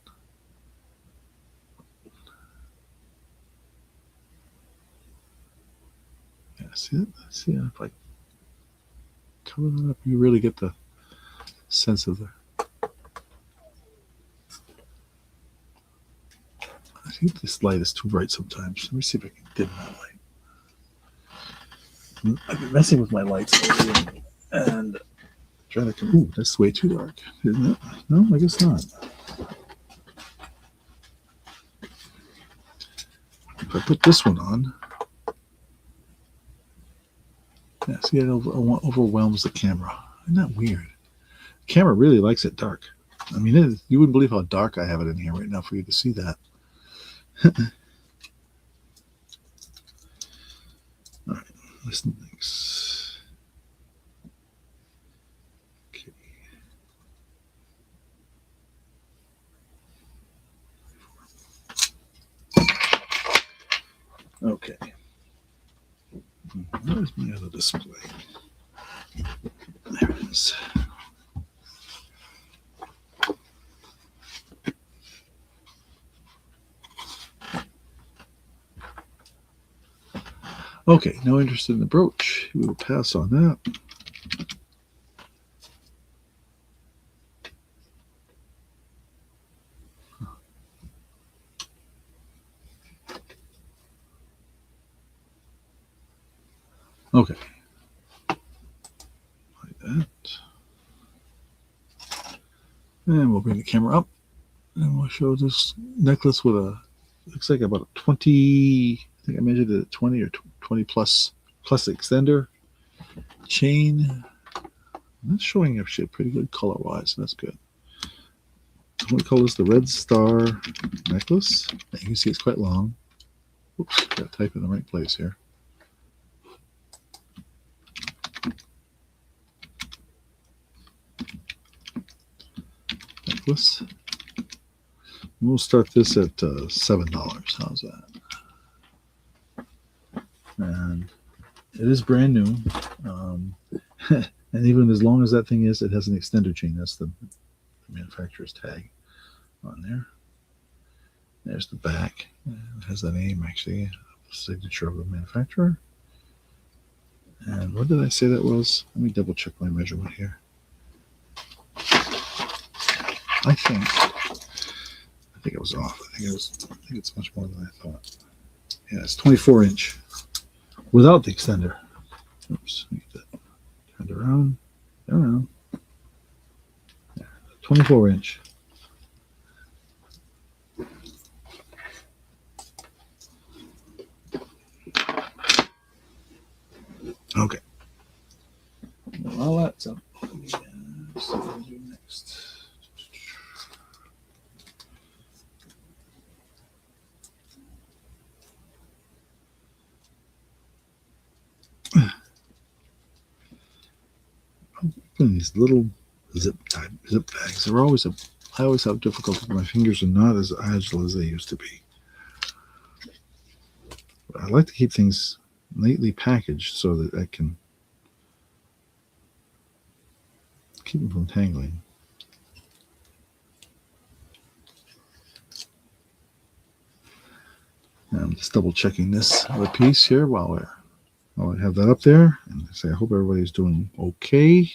Yeah, see it? See it? If I cover that up, you really get the sense of the. I think this light is too bright sometimes. Let me see if I can dim that light. I've been messing with my lights lately and trying to. Ooh, that's way too dark, isn't it? No, I guess not. If I put this one on, yeah, see, it overwhelms the camera. Isn't that weird? The camera really likes it dark. I mean, you wouldn't believe how dark I have it in here right now for you to see that. All right, listen, thanks. Okay. Okay. Where's my other display? There it is. Okay, no interest in the brooch. We will pass on that. Okay. Like that. And we'll bring the camera up and we'll show this necklace with looks like about a 20, I think I measured it at 20 or 20 plus extender chain. That's showing actually pretty good color-wise. That's good. I'm going to call this the Red Star necklace. You can see it's quite long. Oops, got to type in the right place here. Necklace. We'll start this at $7. How's that? And it is brand new. And even as long as that thing is, it has an extender chain. That's the manufacturer's tag on there. There's the back. It has the name, actually, signature of the manufacturer. And what did I say that was? Let me double check my measurement here. I think it was off. I think it's much more than I thought. Yeah, it's 24-inch without the extender. Oops, let me get that turned around. Yeah, 24-inch. Okay. Well, that's up. Yeah, let's see what we do next. These little zip bags. I always have difficulty. My fingers are not as agile as they used to be. But I like to keep things neatly packaged so that I can keep them from tangling. And I'm just double checking this other piece here while I have that up there, and say I hope everybody's doing okay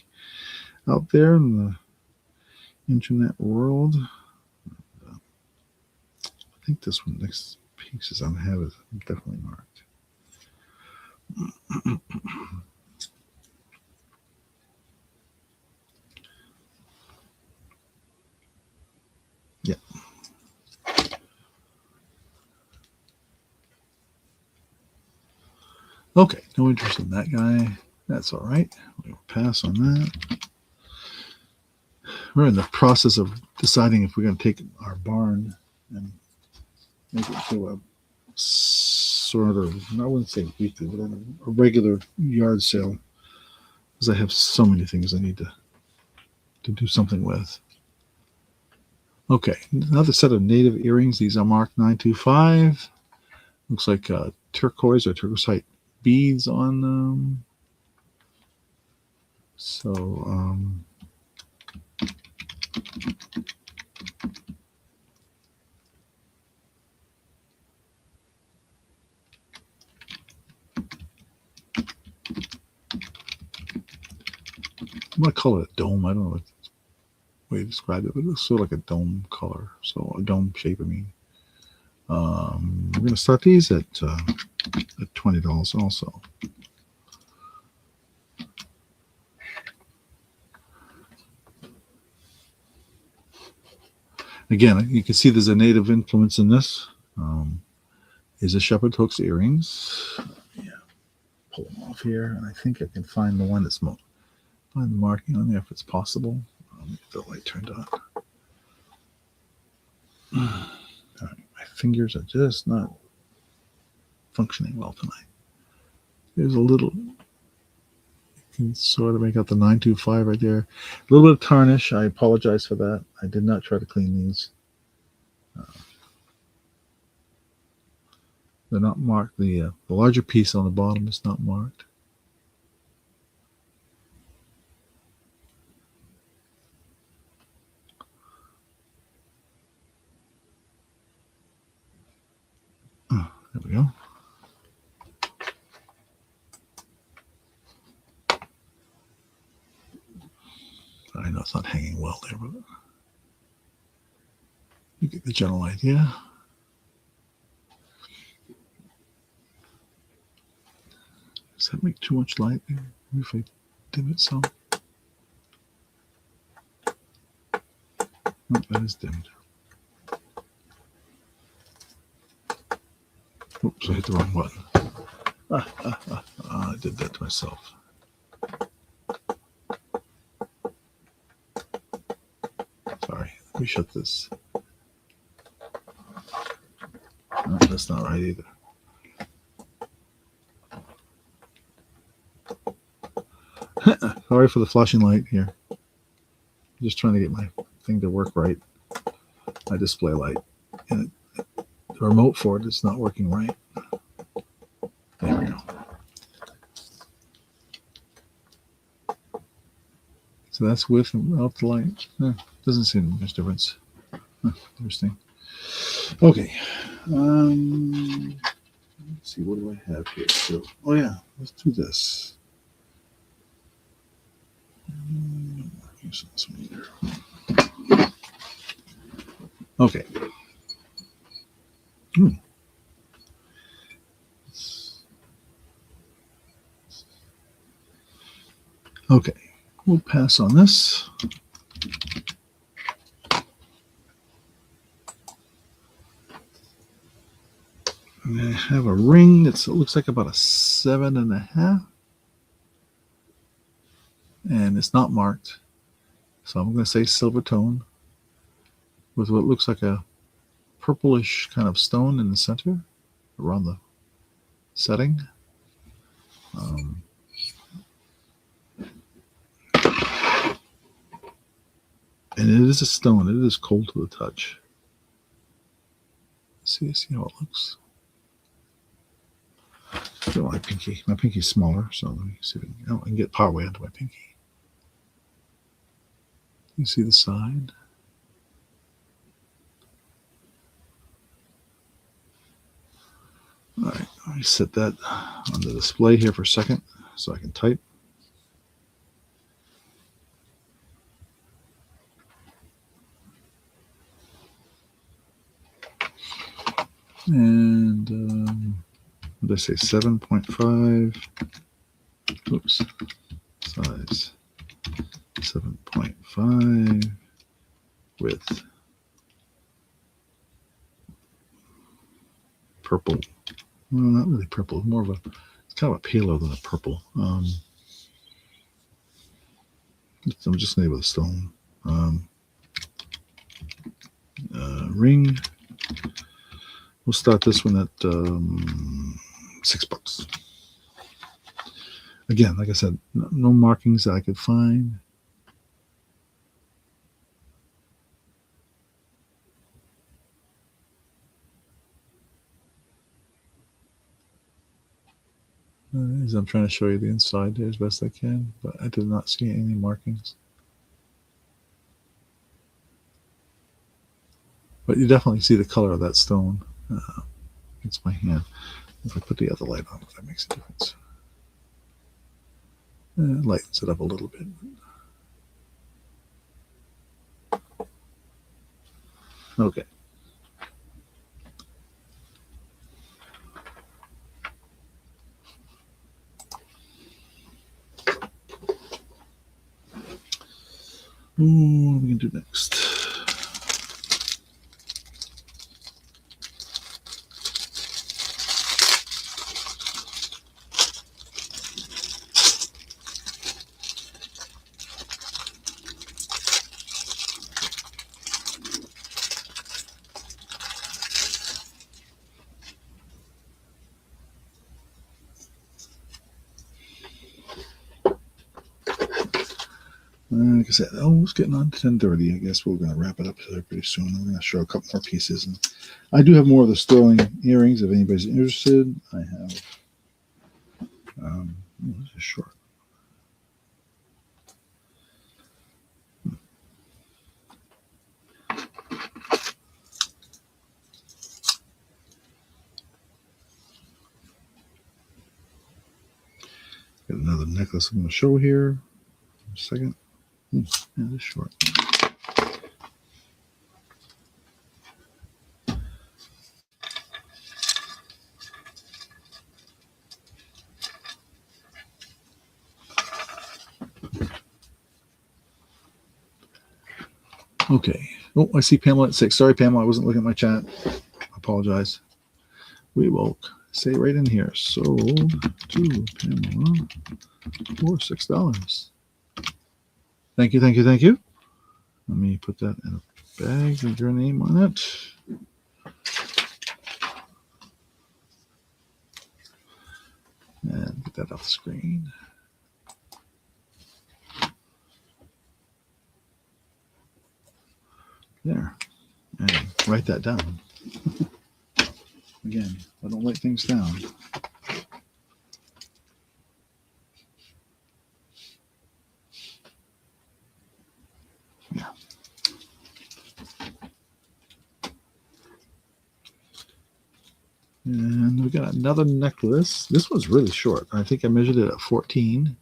out there in the internet world. I think this one, next pieces I have is definitely marked. Yeah. Okay, no interest in that guy. That's all right. We'll pass on that. We're in the process of deciding if we're going to take our barn and make it to a sort of, I wouldn't say weekly, but a regular yard sale, because I have so many things I need to do something with. Okay, another set of native earrings. These are marked 925. Looks like turquoise or turquoisite beads on them. So, I'm going to call it a dome. I don't know what way to describe it, but it looks sort of like a dome color. So, a dome shape, I mean. We're going to start these at $20 also. Again, you can see there's a native influence in this. Is a shepherd hooks earrings. Yeah, pull them off here, and I think I can find the one that's find the marking on there if it's possible. Let me get the light turned on. All right, my fingers are just not functioning well tonight. There's a little, you can sort of make out the 925 right there. A little bit of tarnish. I apologize for that. I did not try to clean these. They're not marked. The larger piece on the bottom is not marked. Oh, there we go. I know it's not hanging well there, but you get the general idea. Does that make too much light there? Maybe if I dim it some. Oh, that is dimmed. Oops, I hit the wrong button. I did that to myself. me shut this. No, that's not right either. Sorry for the flashing light here. Just trying to get my thing to work right. My display light. And the remote for it is not working right. There we go. So that's with and without the light. Doesn't seem much difference. Interesting. Okay. Let's see, what do I have here? So, oh yeah, let's do this. Use this one either. Okay. Okay, we'll pass on this. And I have a ring it looks like about a 7.5. And it's not marked. So I'm going to say silver tone with what looks like a purplish kind of stone in the center around the setting. And it is a stone. It is cold to the touch. See how it looks. Look at my pinky. My pinky's smaller, so let me see if I can get part way onto my pinky. You see the side? All right, let me set that on the display here for a second so I can type. And what did I say? 7.5. Oops. Size 7.5 with purple. Well, not really purple. More of a, it's kind of a paler than a purple. I'm just going to go with a stone. Ring. We'll start this one at $6. Again, like I said, no markings that I could find. As I'm trying to show you the inside there as best I can, but I did not see any markings. But you definitely see the color of that stone. It's my hand. If I put the other light on, if that makes a difference. Lightens it up a little bit. Okay. What are we going to do next? Like I said, it's getting on to 10:30. I guess we're going to wrap it up here pretty soon. I'm going to show a couple more pieces. And I do have more of the sterling earrings if anybody's interested. I have, this is short. Got another necklace I'm going to show here. A second. Yeah, this is short. Okay. Oh, I see Pamela at 6. Sorry, Pamela, I wasn't looking at my chat. I apologize. We will say right in here, sold to Pamela for $6. Thank you, thank you, thank you. Let me put that in bag with your name on it. And get that off the screen. There. And write that down. Again, I don't write things down. Yeah. And we got another necklace. This one's really short. I think I measured it at 14,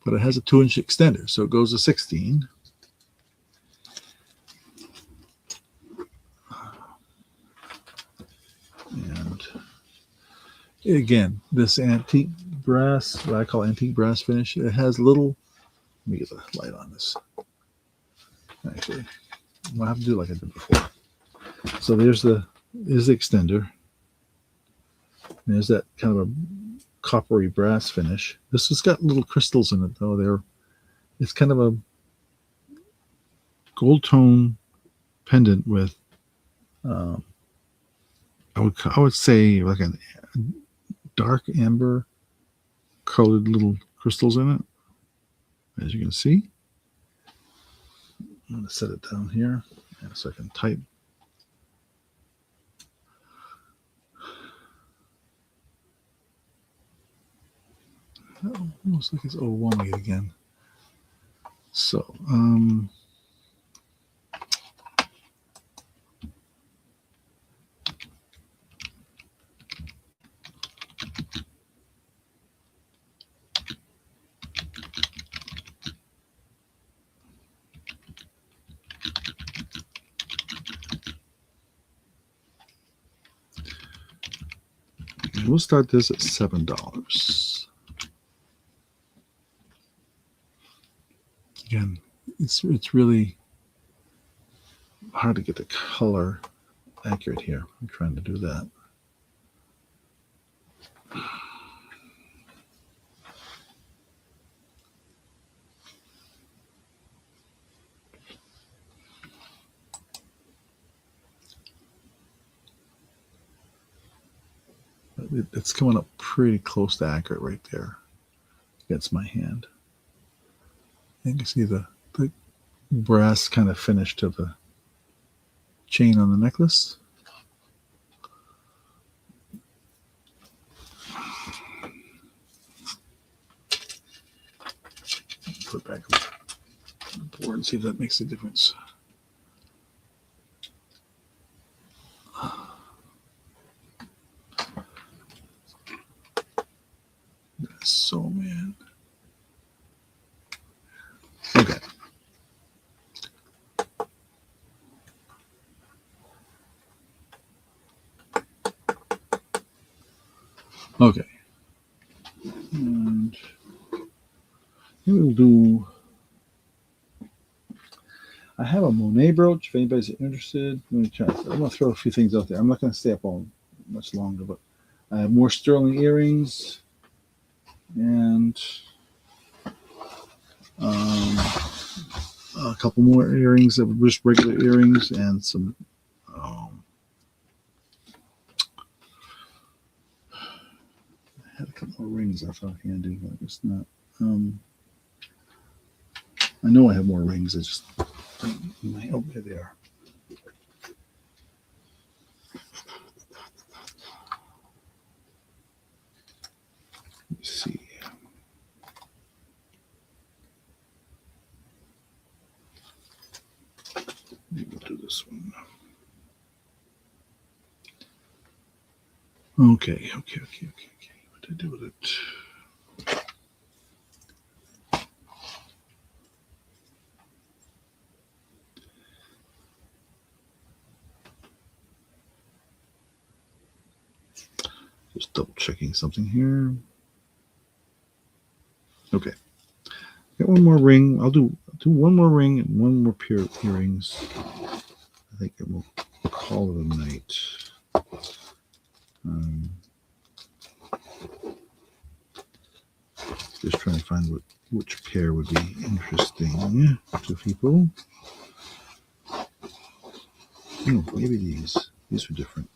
but it has a 2-inch extender, so it goes to 16. And again, this antique brass, what I call antique brass finish, it has little, let me get the light on this. Actually, I'll have to do like I did before. So there's the extender. There's that kind of a coppery brass finish. This has got little crystals in it, though. It's kind of a gold tone pendant with, I would say like a dark amber colored little crystals in it, as you can see. I'm going to set it down here so I can type. Oh, almost like it's overwhelming it again. So, we'll start this at $7. Again, it's really hard to get the color accurate here. I'm trying to do that. It's coming up pretty close to accurate right there against my hand. You can see the brass kind of finish to the chain on the necklace. Put it back on the board and see if that makes a difference. So, man. Okay. Okay. And we'll do. I have a Monet brooch. If anybody's interested, let me try. I'm going to throw a few things out there. I'm not going to stay up all much longer, but I have more sterling earrings and a couple more earrings that were just regular earrings and some. I had a couple more rings I thought handy, but it's not. I know I have more rings. It's just. Oh, there they are. Let's see. Maybe we'll do this one. Okay. What did I do with it? Just double checking something here. Okay. Got one more ring. I'll do one more ring and one more pair of earrings. I think we'll call it a night. Just trying to find which pair would be interesting to people. maybe these. These were different.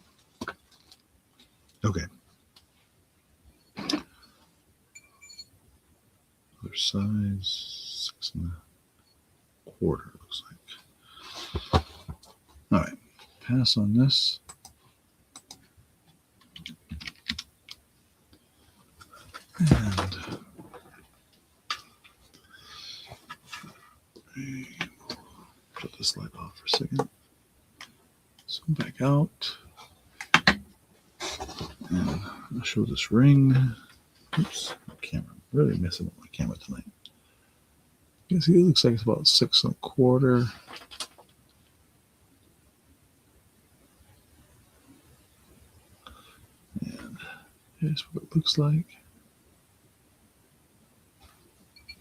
Okay. Other size 6.25. Looks like. All right. Pass on this. And put this light off for a second. Zoom back out. And I'll show this ring. Oops, camera. Really messing with my camera tonight. You can see it looks like it's about 6.25. And here's what it looks like.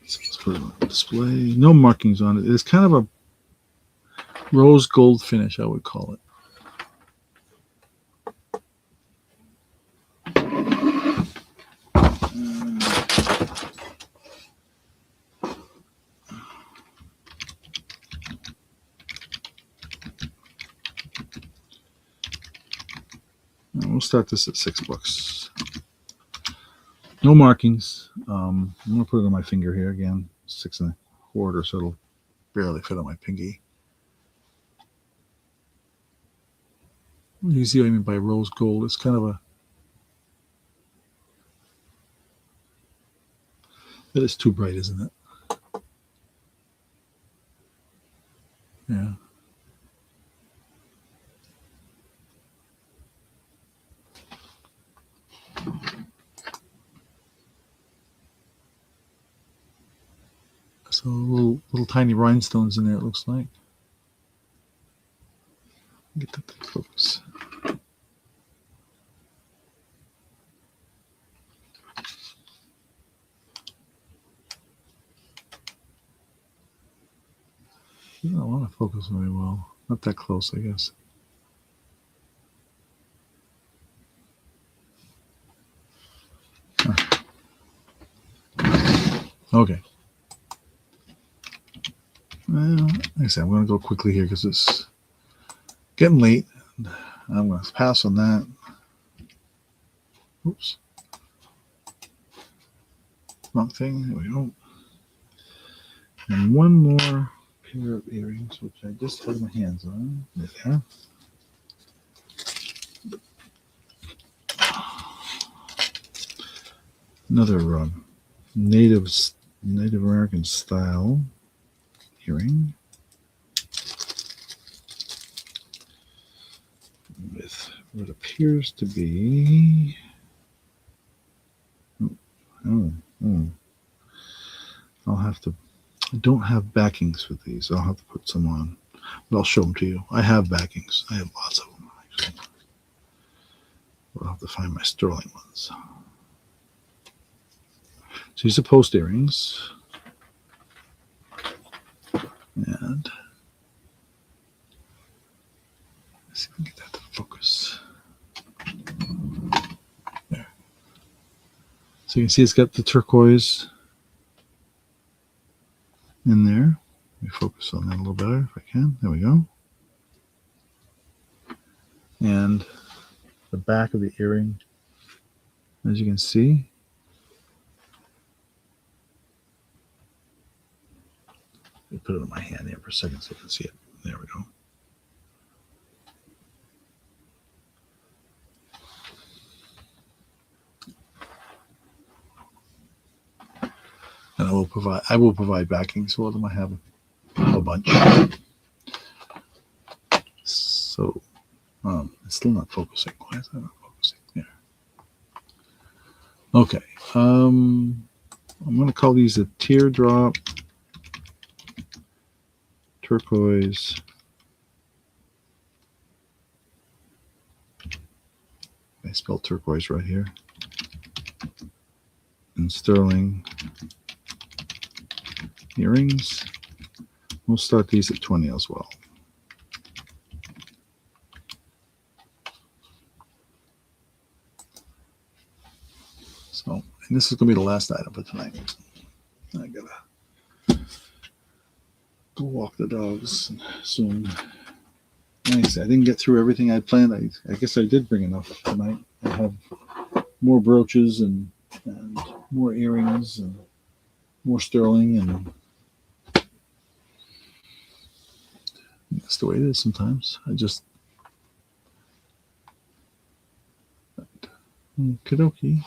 So let's put it on display. No markings on it. It's kind of a rose gold finish, I would call it. We'll start this at $6. No markings. I'm going to put it on my finger here again. 6.25, so it'll barely fit on my pinky. You see what I mean by rose gold. It's kind of a... That is too bright, isn't it? Yeah. So little tiny rhinestones in there, it looks like. Get that to focus. I don't want to focus very well. Not that close, I guess. Okay. Well, like I said, I'm going to go quickly here because it's getting late. I'm going to pass on that. Oops. Wrong thing. There we go. And one more pair of earrings, which I just had my hands on. There. Another Native American style earring with what appears to be I'll have to. I don't have backings with these. I'll have to put some on, but I'll show them to you. I have backings. I have lots of them actually. I'll have to find my sterling ones. So these are post earrings. And let's see if we can get that to focus. There. So you can see it's got the turquoise in there. Let me focus on that a little better if I can. There we go. And the back of the earring, as you can see, let me put it on my hand here for a second so you can see it. There we go. And I will provide backing, so I have a bunch. So it's still not focusing. Why is that not focusing? There. Okay. I'm going to call these a teardrop turquoise I spelled turquoise right here, and sterling earrings. We'll start these at 20 as well. So, and this is going to be the last item for tonight. I gotta go walk the dogs soon. And nice. I didn't get through everything I'd planned. I guess I did bring enough tonight. I have more brooches and more earrings and more sterling, and that's the way it is sometimes. I just Kadoki.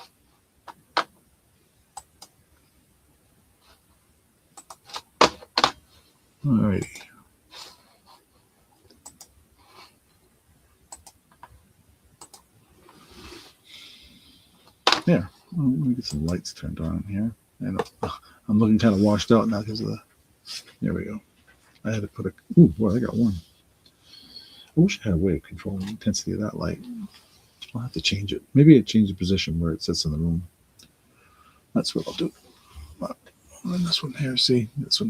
Alrighty. There. Let me get some lights turned on here. And I'm looking kind of washed out now because of the. There we go. I had to put a. Ooh, well, I got one. I wish I had a way of controlling the intensity of that light. I'll have to change it. Maybe I change the position where it sits in the room. That's what I'll do. And this one here, see, this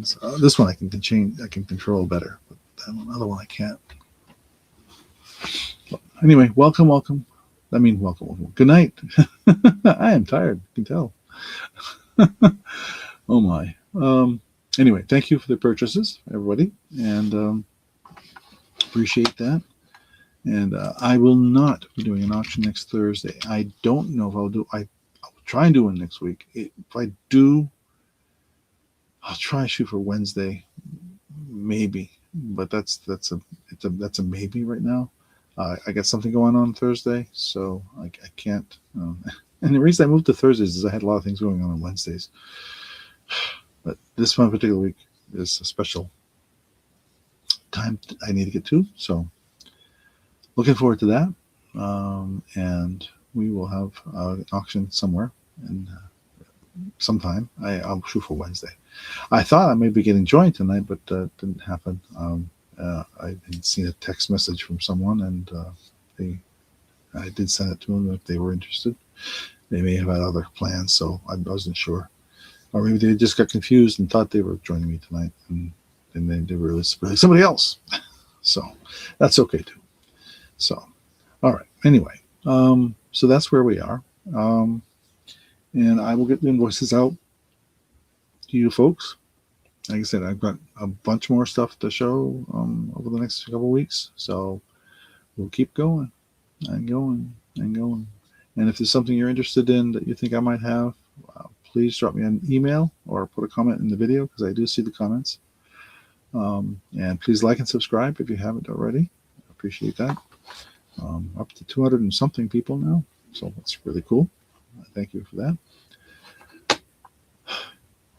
one I can change. I can control better, but that other one I can't. But anyway, welcome. I mean, welcome. Good night. I am tired. You can tell. Oh my. Anyway, thank you for the purchases, everybody, and appreciate that. And I will not be doing an auction next Thursday. I don't know if I'll do. I'll try and do one next week. If I do, I'll try and shoot for Wednesday, maybe. But that's a maybe right now. I got something going on Thursday, so I can't. And the reason I moved to Thursdays is I had a lot of things going on Wednesdays. But this one particular week is a special time I need to get to, so looking forward to that. And we will have an auction somewhere and sometime. I'll shoot for Wednesday. I thought I may be getting joined tonight, but didn't happen. I had seen a text message from someone, and I did send it to them if they were interested. They may have had other plans, so I wasn't sure. Or maybe they just got confused and thought they were joining me tonight, and they were really somebody else. So that's okay too. So, all right. Anyway, so that's where we are. And I will get the invoices out to you folks. Like I said, I've got a bunch more stuff to show over the next couple of weeks. So we'll keep going and going and going. And if there's something you're interested in that you think I might have, please drop me an email or put a comment in the video, because I do see the comments. And please like and subscribe if you haven't already. I appreciate that. Up to 200 and something people now, so that's really cool. Thank you for that.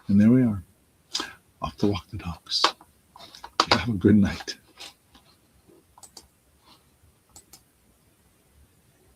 And there we are, off to walk the dogs. Have a good night.